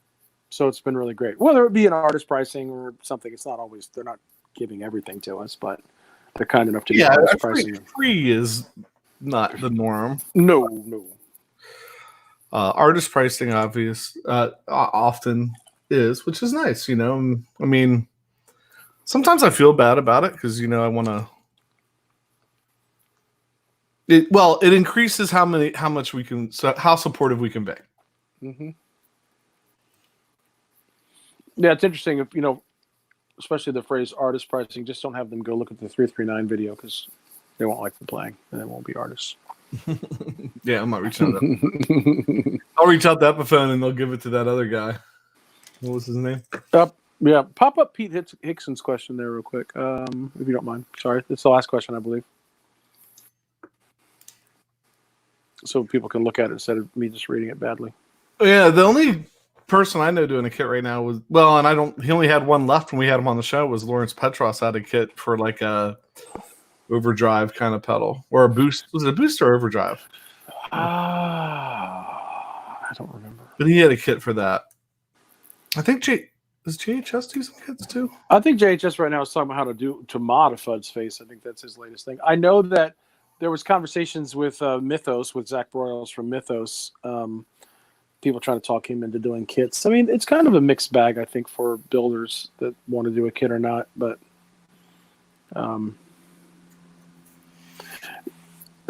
B: So it's been really great. Whether it be an artist pricing or something, it's not always. They're not giving everything to us, but they're kind enough to do artist pricing.
A: Free is not the norm.
B: No.
A: Artist pricing, often is, which is nice. I mean, sometimes I feel bad about it because I want to. It increases how much we can, how supportive we can be.
B: Mm-hmm. Yeah, it's interesting if especially the phrase artist pricing. Just don't have them go look at the 339 video because they won't like the playing and they won't be artists.
A: Yeah, I'm not reaching out. I'll reach out to Epiphone and they'll give it to that other guy. What was his name?
B: Yeah, pop up Pete Hickson's question there real quick, if you don't mind. Sorry, it's the last question, I believe. So people can look at it instead of me just reading it badly.
A: Yeah, the only person I know doing a kit right now was he only had one left when we had him on the show, was Lawrence Petros had a kit for like a overdrive kind of pedal or a boost. Was it a boost or overdrive?
B: I don't remember.
A: But he had a kit for that. I think Does JHS do some kits too?
B: I think JHS right now is talking about how to mod a Fud's face. I think that's his latest thing. I know that there was conversations with Mythos, with Zach Broyles from Mythos. People trying to talk him into doing kits. I mean, it's kind of a mixed bag, I think, for builders that want to do a kit or not. But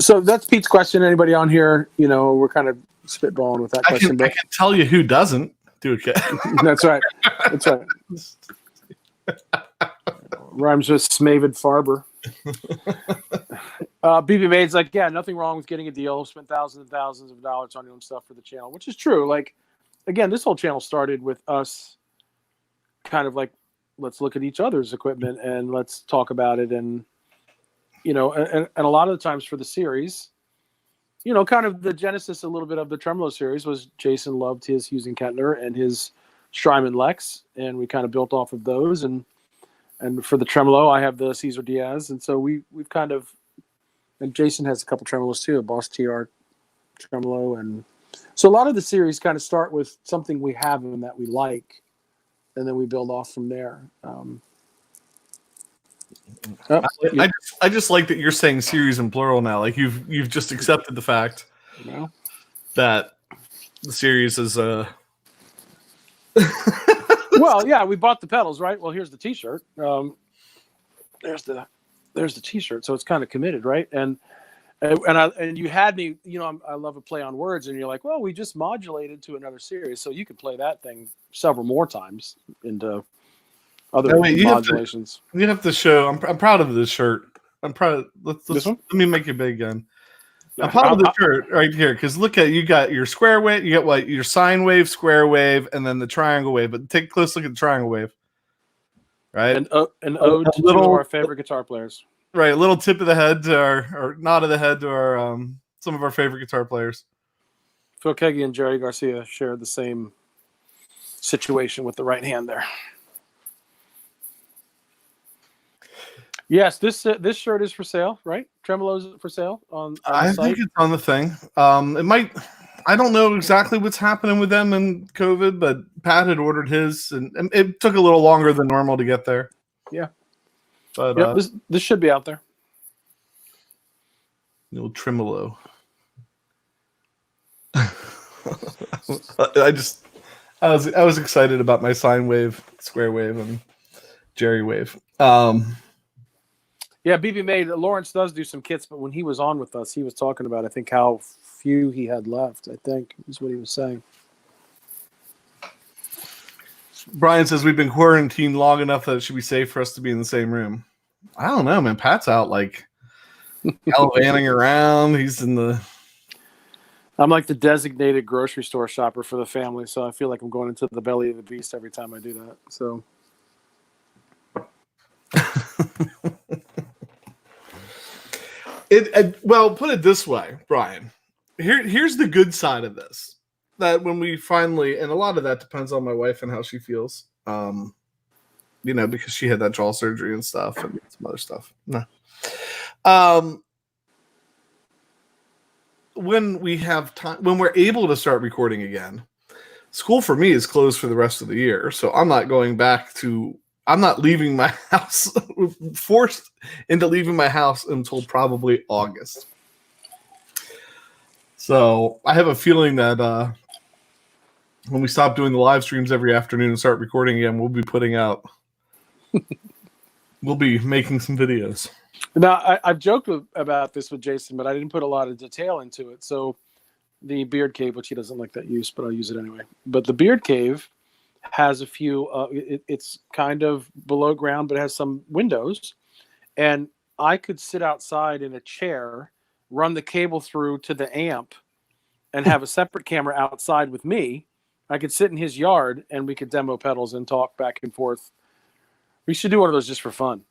B: so that's Pete's question. Anybody on here? You know, we're kind of spitballing with that question.
A: I can tell you who doesn't do a kit.
B: That's right. That's right. Rhymes with Smavid Farber. BB Made's like, yeah, nothing wrong with getting a deal. Spent thousands and thousands of dollars on your own stuff for the channel, which is true. Like, again, this whole channel started with us kind of like, let's look at each other's equipment and let's talk about it. And, you know, and a lot of the times for the series, you know, kind of the genesis a little bit of the Tremolo series was Jason loved his Hughes and Kettner and his Strymon Lex, and we kind of built off of those. And for the Tremolo, I have the Cesar Diaz, and so we've kind of, and Jason has a couple Tremolos too, a Boss TR Tremolo, and so a lot of the series kind of start with something we have and that we like, and then we build off from there.
A: I just like that you're saying series in plural now. Like you've just accepted the fact that the series is
B: Well, yeah, we bought the pedals, right? Well, here's the T-shirt. There's the T-shirt, so it's kind of committed, right? And you had me, you know, I love a play on words, and you're like, well, we just modulated to another series, so you could play that thing several more times into other modulations.
A: You have to show. I'm proud of this shirt. I'm proud. Let me make it big again. I'm proud of the shirt right here because look at, you got your square wave, you got what, your sine wave, square wave, and then the triangle wave. But take a close look at the triangle wave, right?
B: An ode to two of our favorite guitar players.
A: Right, a little tip of the head to or nod of the head to our some of our favorite guitar players.
B: Phil Keggy and Jerry Garcia shared the same situation with the right hand there. Yes, this shirt is for sale, right? Tremolo's for sale on
A: I
B: the site.
A: think it's on the thing. It might. I don't know exactly what's happening with them in COVID, but Pat had ordered his, and it took a little longer than normal to get there.
B: Yeah,
A: but
B: yep, this should be out there.
A: The old tremolo. I was excited about my sine wave, square wave, and Jerry wave.
B: Yeah, BB Made. Lawrence does do some kits, but when he was on with us, he was talking about, I think, how few he had left. I think is what he was saying.
A: Brian says we've been quarantined long enough that it should be safe for us to be in the same room. I don't know, man. Pat's out like gallivanting around. He's in the.
B: I'm like the designated grocery store shopper for the family, so I feel like I'm going into the belly of the beast every time I do that. So.
A: Well, put it this way, Brian. Here's the good side of this. That when we finally, and a lot of that depends on my wife and how she feels. You know, because she had that jaw surgery and stuff and some other stuff. No. When we have time, when we're able to start recording again, school for me is closed for the rest of the year. So I'm not going back to. I'm not leaving my house, forced into leaving my house until probably August. So I have a feeling that when we stop doing the live streams every afternoon and start recording again, we'll be putting out, we'll be making some videos.
B: Now, I've joked about this with Jason, but I didn't put a lot of detail into it. So the Beard Cave, which he doesn't like that use, but I'll use it anyway. But the Beard Cave has a few, it's kind of below ground, but it has some windows. And I could sit outside in a chair, run the cable through to the amp, and have a separate camera outside with me. I could sit in his yard, and we could demo pedals and talk back and forth. We should do one of those just for fun.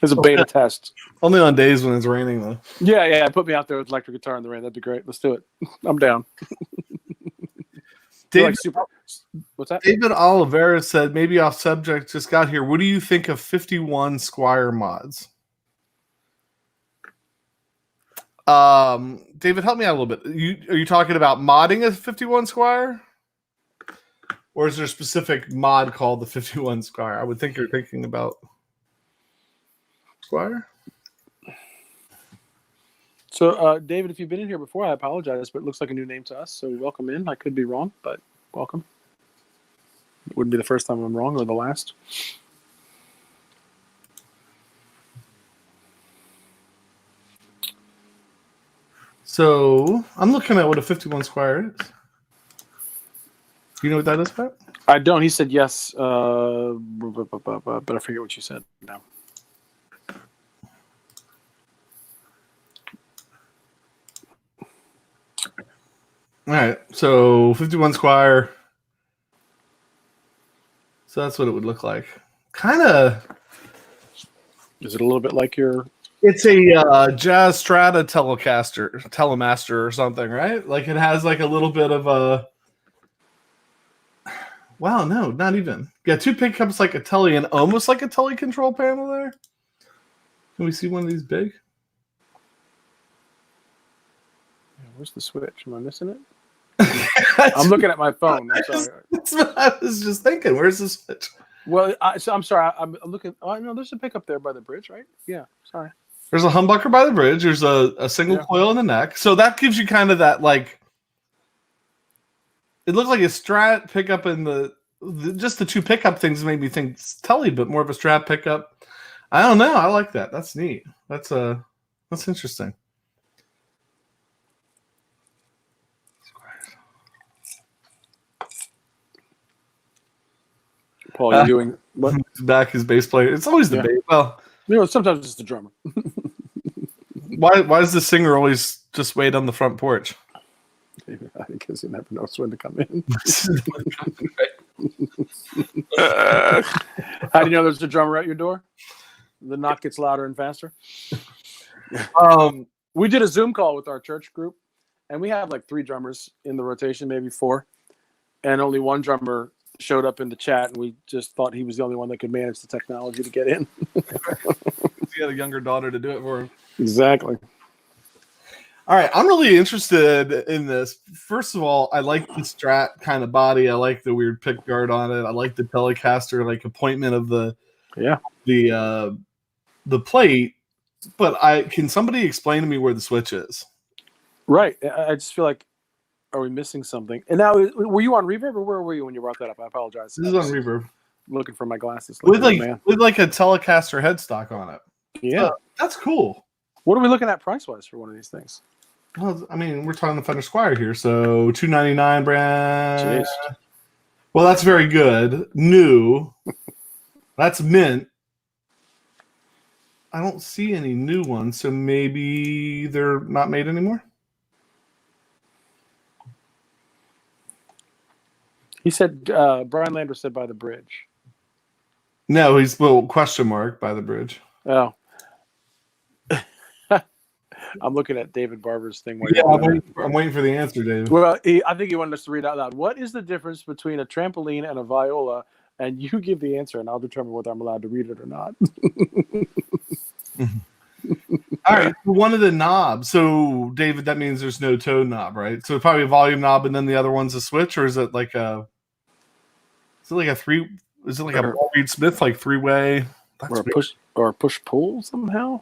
B: As a beta test.
A: Only on days when it's raining, though.
B: Yeah. Put me out there with electric guitar in the rain. That'd be great. Let's do it. I'm down.
A: David,
B: what's that?
A: David Oliveira said, maybe off subject, just got here. What do you think of 51 Squire mods? David, help me out a little bit. Are you talking about modding a 51 Squire? or is there a specific mod called the 51 Squire? I would think you're thinking about Squire.
B: So, David, if you've been in here before, I apologize, but it looks like a new name to us. So, welcome in. I could be wrong, but welcome. It wouldn't be the first time I'm wrong or the last.
A: So I'm looking at what a 51 Squire is. You know what that is, Pat?
B: I don't. He said yes, but I forget what you said now.
A: All right, so 51 Squire. So that's what it would look like. Kind of.
B: Is it a little bit like your?
A: It's a Jazz Strata Telemaster or something, right? Like it has like a little bit of a. Wow, no, not even. Yeah, 2 pickups like a Tele and almost like a Tele control panel there. Can we see one of these big?
B: Where's the switch? Am I missing it? I'm looking at my phone. I'm sorry.
A: That's what I was just thinking. Where's the switch?
B: Well, I'm sorry. I'm looking. Oh, no, there's a pickup there by the bridge, right? Yeah. Sorry.
A: There's a humbucker by the bridge. There's a single coil in the neck. So that gives you kind of that like. It looks like a Strat pickup in just the 2 pickup things made me think Tele, but more of a Strat pickup. I don't know. I like that. That's neat. That's interesting.
B: Paul, you're doing what?
A: Back his bass player. It's always the bass. Well,
B: sometimes it's the drummer.
A: why does the singer always just wait on the front porch?
B: Because you never know when to come in. How do you know there's a drummer at your door? The knock gets louder and faster. We did a Zoom call with our church group, and we have like 3 drummers in the rotation, maybe 4, and only 1 drummer showed up in the chat, and we just thought he was the only one that could manage the technology to get in.
A: He had a younger daughter to do it for him.
B: Exactly.
A: All right, I'm really interested in this. First of all, I like the Strat kind of body. I like the weird pick guard on it. I like the Telecaster like appointment of the plate. But can somebody explain to me where the switch is?
B: Right. I just feel like, are we missing something? And now, were you on reverb or where were you when you brought that up? I apologize.
A: This is on reverb.
B: Looking for my glasses.
A: With like a Telecaster headstock on it.
B: Yeah.
A: That's cool.
B: What are we looking at price-wise for one of these things?
A: Well, I mean, we're talking the Fender Squire here, so $299 brand.
B: Jeez.
A: Well, that's very good. New. That's mint. I don't see any new ones, so maybe they're not made anymore.
B: He said, Brian Lander said by the bridge.
A: No, he's question mark by the bridge.
B: Oh. I'm looking at David Barber's thing.
A: I'm waiting for the answer, David.
B: Well, I think he wanted us to read out loud. What is the difference between a trampoline and a viola? And you give the answer, and I'll determine whether I'm allowed to read it or not.
A: All right, one of the knobs. So, David, that means there's no tone knob, right? So, probably a volume knob, and then the other one's a switch, or is it like a? Is it like a three? Is it like a Paul Reed Smith like 3-way?
B: Or a push pull somehow?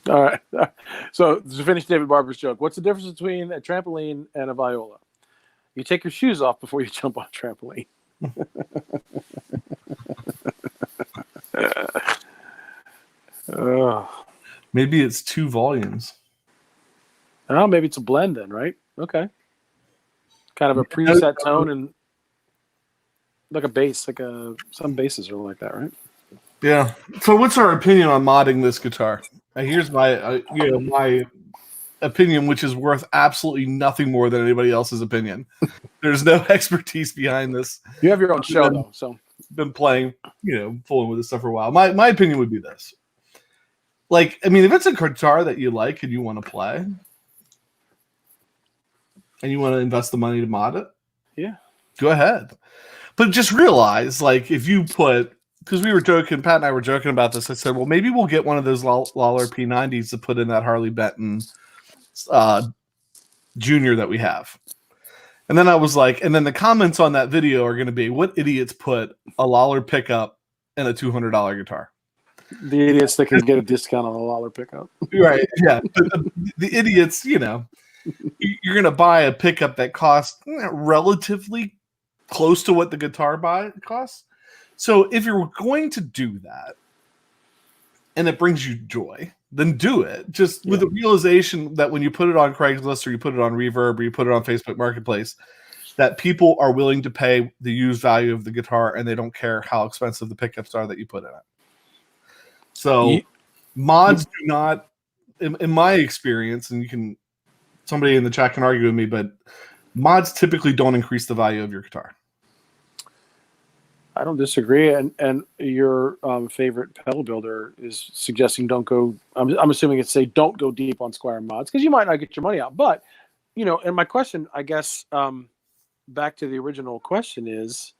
B: All right. So to finish David Barber's joke, what's the difference between a trampoline and a viola? You take your shoes off before you jump on a trampoline.
A: Maybe it's 2 volumes.
B: Oh, maybe it's a blend then, right? Okay. Kind of a preset tone and like a bass, some basses are like that, right?
A: Yeah. So, what's our opinion on modding this guitar? Here's my my opinion, which is worth absolutely nothing more than anybody else's opinion. There's no expertise behind this.
B: You have your own show, though, so
A: been playing, fooling with this stuff for a while. My opinion would be this: like, I mean, if it's a guitar that you like and you want to play, and you want to invest the money to mod it,
B: yeah,
A: go ahead. But just realize, like, if you put because we were joking, Pat and I were joking about this. I said, well, maybe we'll get one of those Lawler P90s to put in that Harley Benton Junior that we have. And then I was like, and then the comments on that video are going to be, what idiots put a Lawler pickup in a $200 guitar?
B: The idiots that can get a discount on a Lawler pickup.
A: Right, yeah. But the idiots, you know, you're going to buy a pickup that costs relatively close to what the guitar costs. So if you're going to do that and it brings you joy, then do it. Just with the realization that when you put it on Craigslist or you put it on Reverb or you put it on Facebook Marketplace, that people are willing to pay the used value of the guitar and they don't care how expensive the pickups are that you put in it. So mods do not, in my experience, and somebody in the chat can argue with me, but mods typically don't increase the value of your guitar.
B: I don't disagree, and your favorite pedal builder is suggesting don't go. I'm assuming it's don't go deep on Squire mods because you might not get your money out. But and my question, I guess, back to the original question is,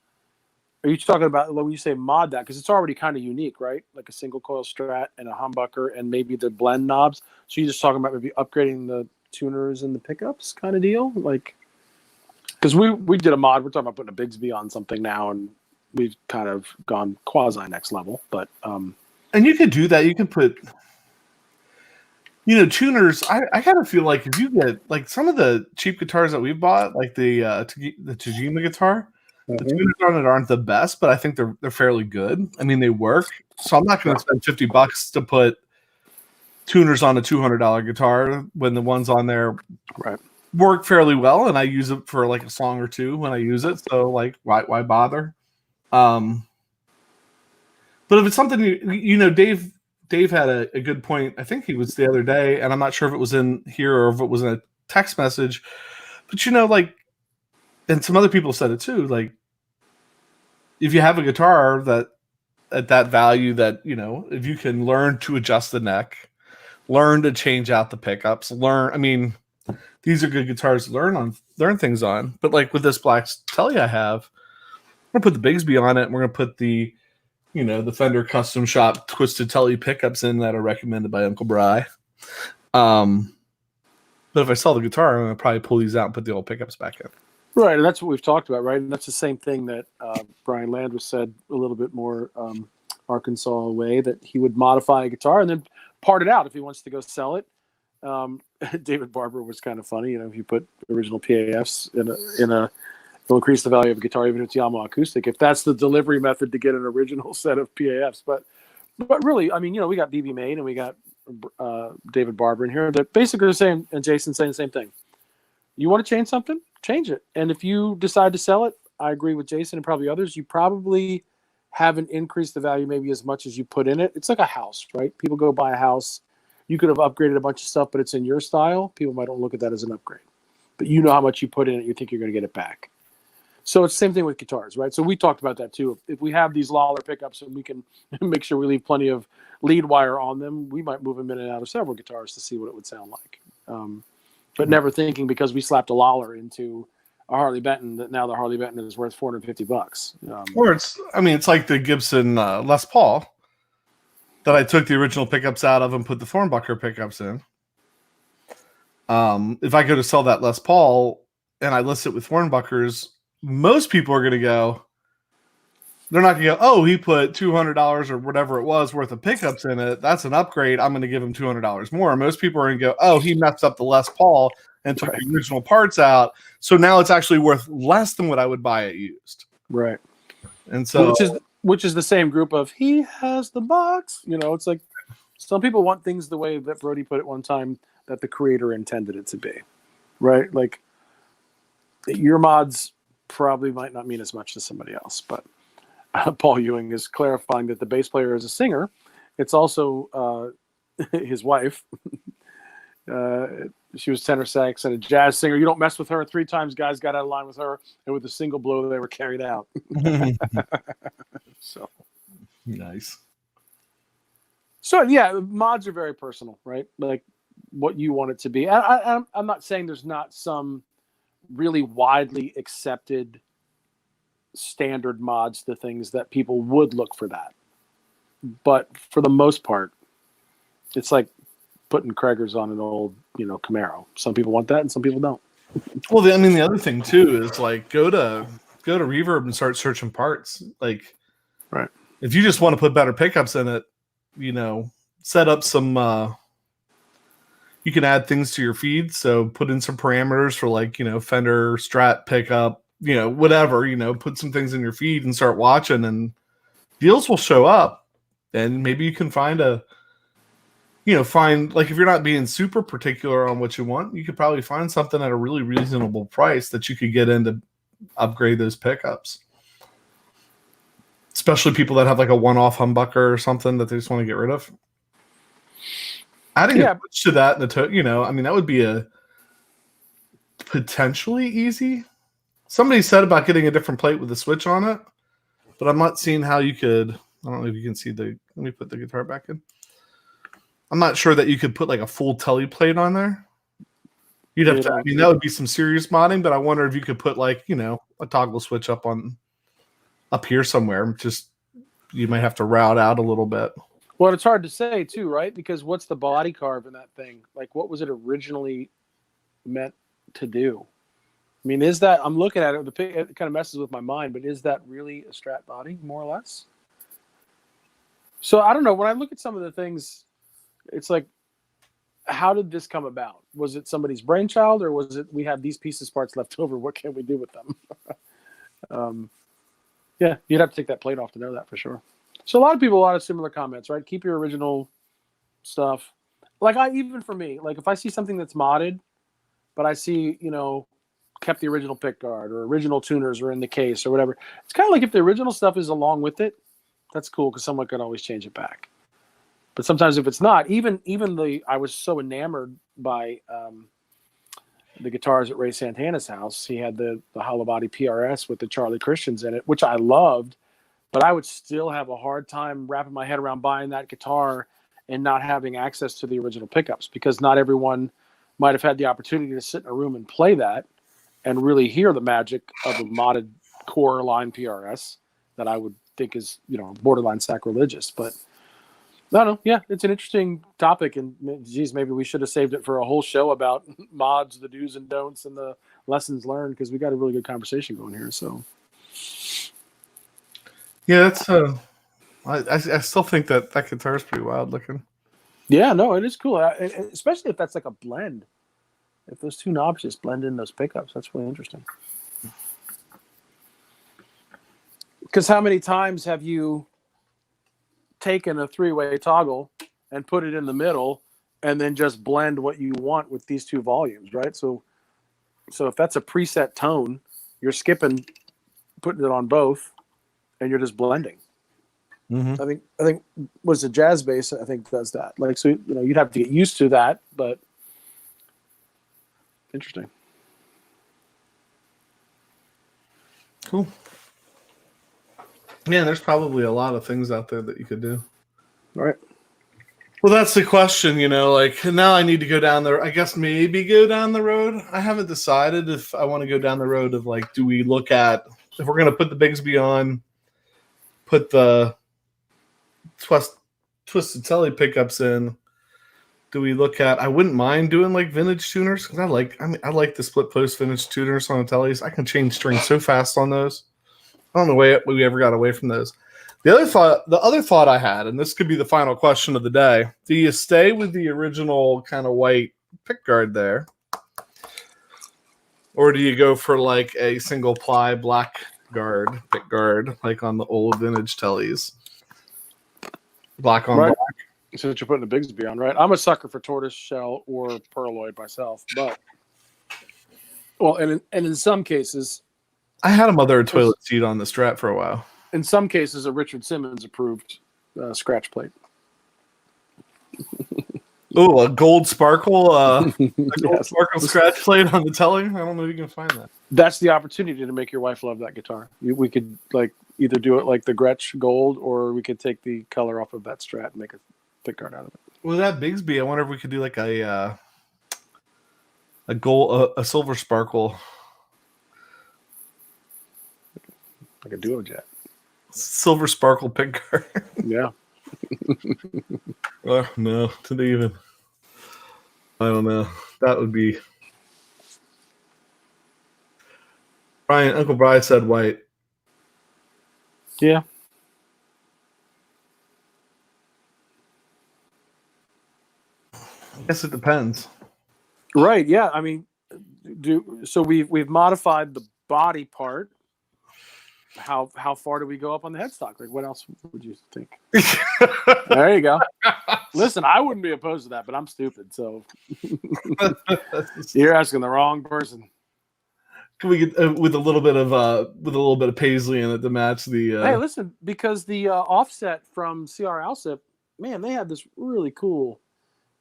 B: are you talking about when you say mod that because it's already kind of unique, right? Like a single coil Strat and a humbucker and maybe the blend knobs. So you're just talking about maybe upgrading the tuners and the pickups kind of deal, like because we did a mod. We're talking about putting a Bigsby on something now and. We've kind of gone quasi next level, but
A: and you could do that. You can put, tuners. I kind of feel like if you get like some of the cheap guitars that we've bought, like the Tajima guitar, the tuners on it aren't the best, but I think they're fairly good. I mean, they work. So I'm not going to spend $50 to put tuners on a $200 guitar when the ones on there work fairly well, and I use it for like a song or two when I use it. So like, why bother? But if it's something Dave had a good point. I think he was the other day, and I'm not sure if it was in here or if it was in a text message. But and some other people said it too. Like, if you have a guitar that at that value, that if you can learn to adjust the neck, learn to change out the pickups, these are good guitars to learn things on. But like with this black Telly I have. We're going to put the Bigsby on it, and we're going to put the, the Fender Custom Shop Twisted Telly pickups in that are recommended by Uncle Bry. But if I sell the guitar, I'm going to probably pull these out and put the old pickups back in.
B: Right, and that's what we've talked about, right? And that's the same thing that Brian Landreth said a little bit more Arkansas way, that he would modify a guitar and then part it out if he wants to go sell it. David Barber was kind of funny, if you put original PAFs in a it'll increase the value of a guitar, even if it's Yamaha acoustic, if that's the delivery method to get an original set of PAFs. But really, we got BB Main and we got David Barber in here that basically are saying, and Jason saying the same thing. You want to change something? Change it. And if you decide to sell it, I agree with Jason and probably others, you probably haven't increased the value maybe as much as you put in it. It's like a house, right? People go buy a house. You could have upgraded a bunch of stuff, but it's in your style. People might not look at that as an upgrade. But you know how much you put in it, you think you're going to get it back. So it's the same thing with guitars, right? So we talked about that too. If we have these Lawler pickups and we can make sure we leave plenty of lead wire on them, we might move them in and out of several guitars to see what it would sound like. But never thinking because we slapped a Lawler into a Harley Benton that now the Harley Benton is worth $450.
A: Or it's like the Gibson Les Paul that I took the original pickups out of and put the Thornbucker pickups in. If I go to sell that Les Paul and I list it with Thornbuckers, most people are going to go, they're not going to go, oh, he put $200 or whatever it was worth of pickups in it. That's an upgrade. I'm going to give him $200 more. Most people are going to go, oh, he messed up the Les Paul and took the original parts out. So now it's actually worth less than what I would buy it used.
B: Right.
A: And so,
B: which is the same group of, he has the box. It's like some people want things the way that Brody put it one time, that the creator intended it to be. Right. Like your mods probably might not mean as much to somebody else, but Paul Ewing is clarifying that the bass player is a singer. It's also his wife. She was tenor sax and a jazz singer. You don't mess with her. 3 times guys got out of line with her, and with a single blow they were carried out. So
A: nice.
B: So yeah, mods are very personal, right? Like what you want it to be. I'm not saying there's not some really widely accepted standard mods to things that people would look for that. But for the most part, it's like putting Craigers on an old, Camaro. Some people want that and some people don't.
A: Well, the other thing too is like go to Reverb and start searching parts. Like,
B: right.
A: If you just want to put better pickups in it, set up some. You can add things to your feed. So put in some parameters for like Fender Strat pickup, whatever. Put some things in your feed and start watching, and deals will show up. And maybe you can find find like if you're not being super particular on what you want, you could probably find something at a really reasonable price that you could get in to upgrade those pickups. Especially people that have like a one-off humbucker or something that they just want to get rid of. Adding a switch to that, that would be a potentially easy. Somebody said about getting a different plate with a switch on it, but I'm not seeing how you could. I don't know if you can see let me put the guitar back in. I'm not sure that you could put like a full telly plate on there. You'd have to. That would be some serious modding, but I wonder if you could put like a toggle switch up here somewhere. Just you might have to route out a little bit.
B: Well, it's hard to say too, right? Because what's the body carve in that thing? Like, what was it originally meant to do? I mean, is that I'm looking at it? It kind of messes with my mind, but is that really a Strat body, more or less? So I don't know. When I look at some of the things. It's like, how did this come about? Was it somebody's brainchild, or was it we have these pieces parts left over? What can we do with them? Yeah, you'd have to take that plate off to know that for sure. So a lot of similar comments, right? Keep your original stuff. Like for me, like if I see something that's modded, but I see, kept the original pick guard or original tuners are in the case or whatever. It's kind of like if the original stuff is along with it, that's cool because someone can always change it back. But sometimes if it's not, I was so enamored by the guitars at Ray Santana's house. He had the hollow body PRS with the Charlie Christians in it, which I loved, but I would still have a hard time wrapping my head around buying that guitar and not having access to the original pickups because not everyone might have had the opportunity to sit in a room and play that and really hear the magic of a modded core line PRS that I would think is, borderline sacrilegious, but I don't know. Yeah, it's an interesting topic, and geez, maybe we should have saved it for a whole show about mods, the do's and don'ts, and the lessons learned because we got a really good conversation going here. So,
A: yeah, that's. I still think that guitar is pretty wild looking.
B: Yeah, no, it is cool, especially if that's like a blend. If those two knobs just blend in those pickups, that's really interesting. Because how many times have you taken a three-way toggle and put it in the middle and then just blend what you want with these two volumes, right? So if that's a preset tone, you're skipping putting it on both and you're just blending.
A: Mm-hmm.
B: I think was the jazz bass I think does that. Like so you'd have to get used to that, but interesting.
A: Cool. Yeah, there's probably a lot of things out there that you could do.
B: Right.
A: Well, that's the question, like now I need to go down there. I guess maybe go down the road. I haven't decided if I want to go down the road of like, do we look at if we're going to put the Bigsby on, put the twisted telly pickups in. Do we look at? I wouldn't mind doing like vintage tuners because I like the split post vintage tuners on the tellies. I can change strings so fast on those. I don't know way we ever got away from those. The other thought I had, and this could be the final question of the day: do you stay with the original kind of white pickguard there, or do you go for like a single ply black pickguard, like on the old vintage tellies, black on black?
B: So that you're putting the Bigsby on, right? I'm a sucker for tortoise shell or pearloid myself, but and in some cases.
A: I had a mother of toilet seat on the Strat for a while.
B: In some cases, a Richard Simmons approved scratch plate.
A: Oh, a gold sparkle, sparkle scratch plate on the telly. I don't know if you can find that.
B: That's the opportunity to make your wife love that guitar. We could like either do it like the Gretsch Gold, or we could take the color off of that Strat and make a pickguard out of it.
A: Well, that Bigsby, I wonder if we could do like a gold, a silver sparkle.
B: like a duo jet.
A: Silver sparkle pick guard.
B: Yeah.
A: Oh no, didn't even. I don't know. That would be. Uncle Brian said white.
B: Yeah.
A: I guess it depends.
B: Right. Yeah. I mean, so we've modified the body part. How far do we go up on the headstock? Like, what else would you think? There you go. Listen, I wouldn't be opposed to that, but I'm stupid. So you're asking the wrong person.
A: Can we get with a little bit of paisley in it to match the?
B: Hey, listen, because the offset from CR Alsip, man, they had this really cool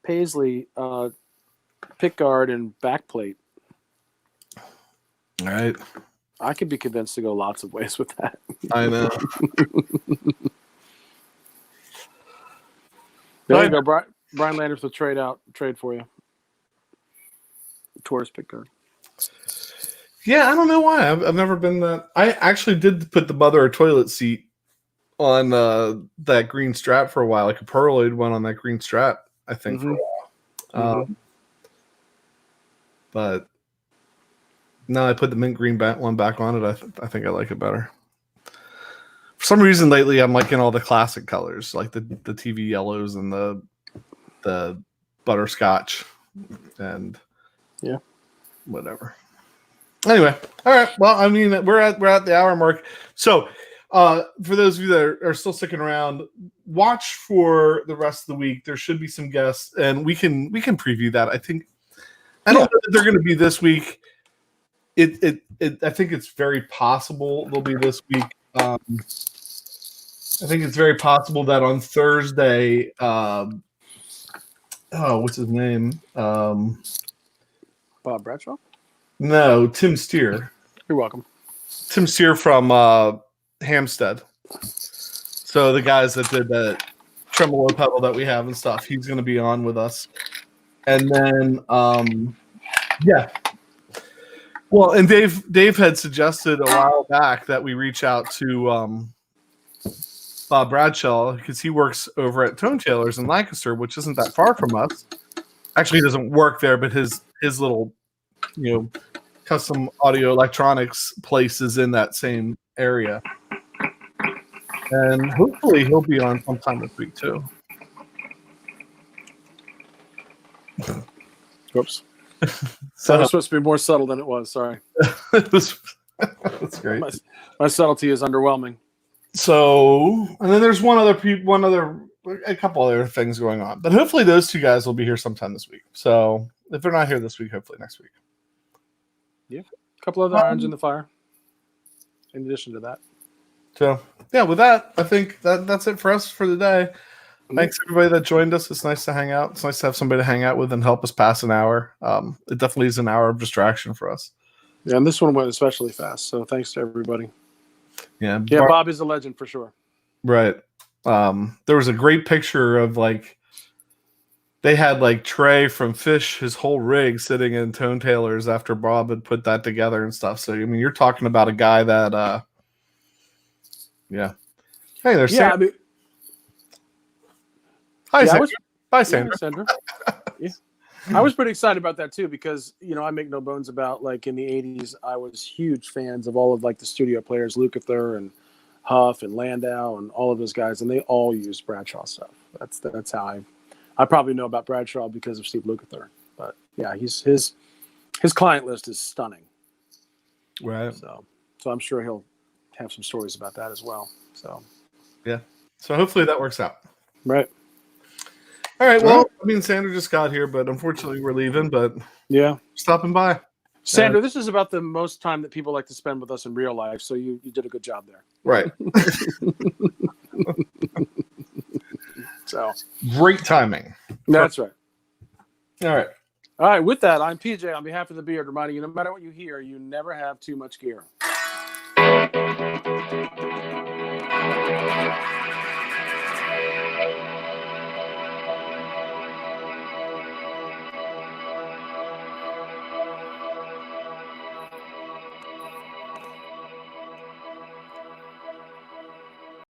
B: paisley pickguard and backplate.
A: All right.
B: I could be convinced to go lots of ways with that.
A: I know.
B: There you go, Brian Landers will trade for you. Taurus pickguard.
A: Yeah, I don't know why. I've never been that. I actually did put the mother of toilet seat on that green strap for a while, like a Purloid one on that green strap, I think, for a while. But no, I put the mint green one back on it. I think I like it better. For some reason lately, I'm liking all the classic colors, like the TV yellows and the butterscotch and whatever. Anyway, all right. Well, I mean, we're at the hour mark. So, for those of you that are still sticking around, watch for the rest of the week. There should be some guests, and we can preview that. I don't know that they're going to be this week. I think it's very possible they'll be this week. I think it's very possible that on Thursday, what's his name?
B: Bob Bradshaw?
A: No, Tim Steer.
B: You're welcome.
A: Tim Steer from Hampstead. So the guys that did that tremolo pedal that we have and stuff, he's going to be on with us. And then, well, and Dave had suggested a while back that we reach out to Bob Bradshaw because he works over at Tone Tailors in Lancaster, which isn't that far from us. Actually, he doesn't work there, but his little, custom audio electronics place is in that same area. And hopefully he'll be on sometime this week too.
B: Whoops. So that was supposed to be more subtle than it was. Sorry.
A: That's great.
B: My subtlety is underwhelming.
A: So, and then there's a couple other things going on, but hopefully those two guys will be here sometime this week. So if they're not here this week, hopefully next week.
B: Yeah, a couple other irons in the fire. In addition to that. So
A: yeah, with that, I think that's it for us for the day. Thanks everybody that joined us. It's nice to hang out. It's nice to have somebody to hang out with and help us pass an hour. It definitely is an hour of distraction for us.
B: Yeah, and this one went especially fast. So thanks to everybody.
A: Yeah,
B: Bob is a legend for sure.
A: Right. There was a great picture of they had Trey from Fish, his whole rig sitting in Tone Tailors after Bob had put that together and stuff. So I mean, you're talking about a guy that, yeah. Hey, there's Sandra. Hi, Sandra. Bye, Sandra.
B: Yeah, Sandra. Yeah. I was pretty excited about that too because I make no bones about in the 80s I was huge fans of all of the studio players, Lukather and Huff and Landau and all of those guys, and they all used Bradshaw stuff. That's how I probably know about Bradshaw because of Steve Lukather. But yeah, his client list is stunning.
A: Right.
B: So I'm sure he'll have some stories about that as well. So
A: yeah. So hopefully that works out.
B: Right.
A: All right. Well, I mean, Sandra just got here, but unfortunately we're leaving. But
B: yeah,
A: stopping by.
B: Sandra, this is about the most time that people like to spend with us in real life. So you did a good job there.
A: Right.
B: So
A: great timing.
B: That's right.
A: All right.
B: All right. With that, I'm PJ on behalf of the Beard, reminding you, no matter what you hear, you never have too much gear.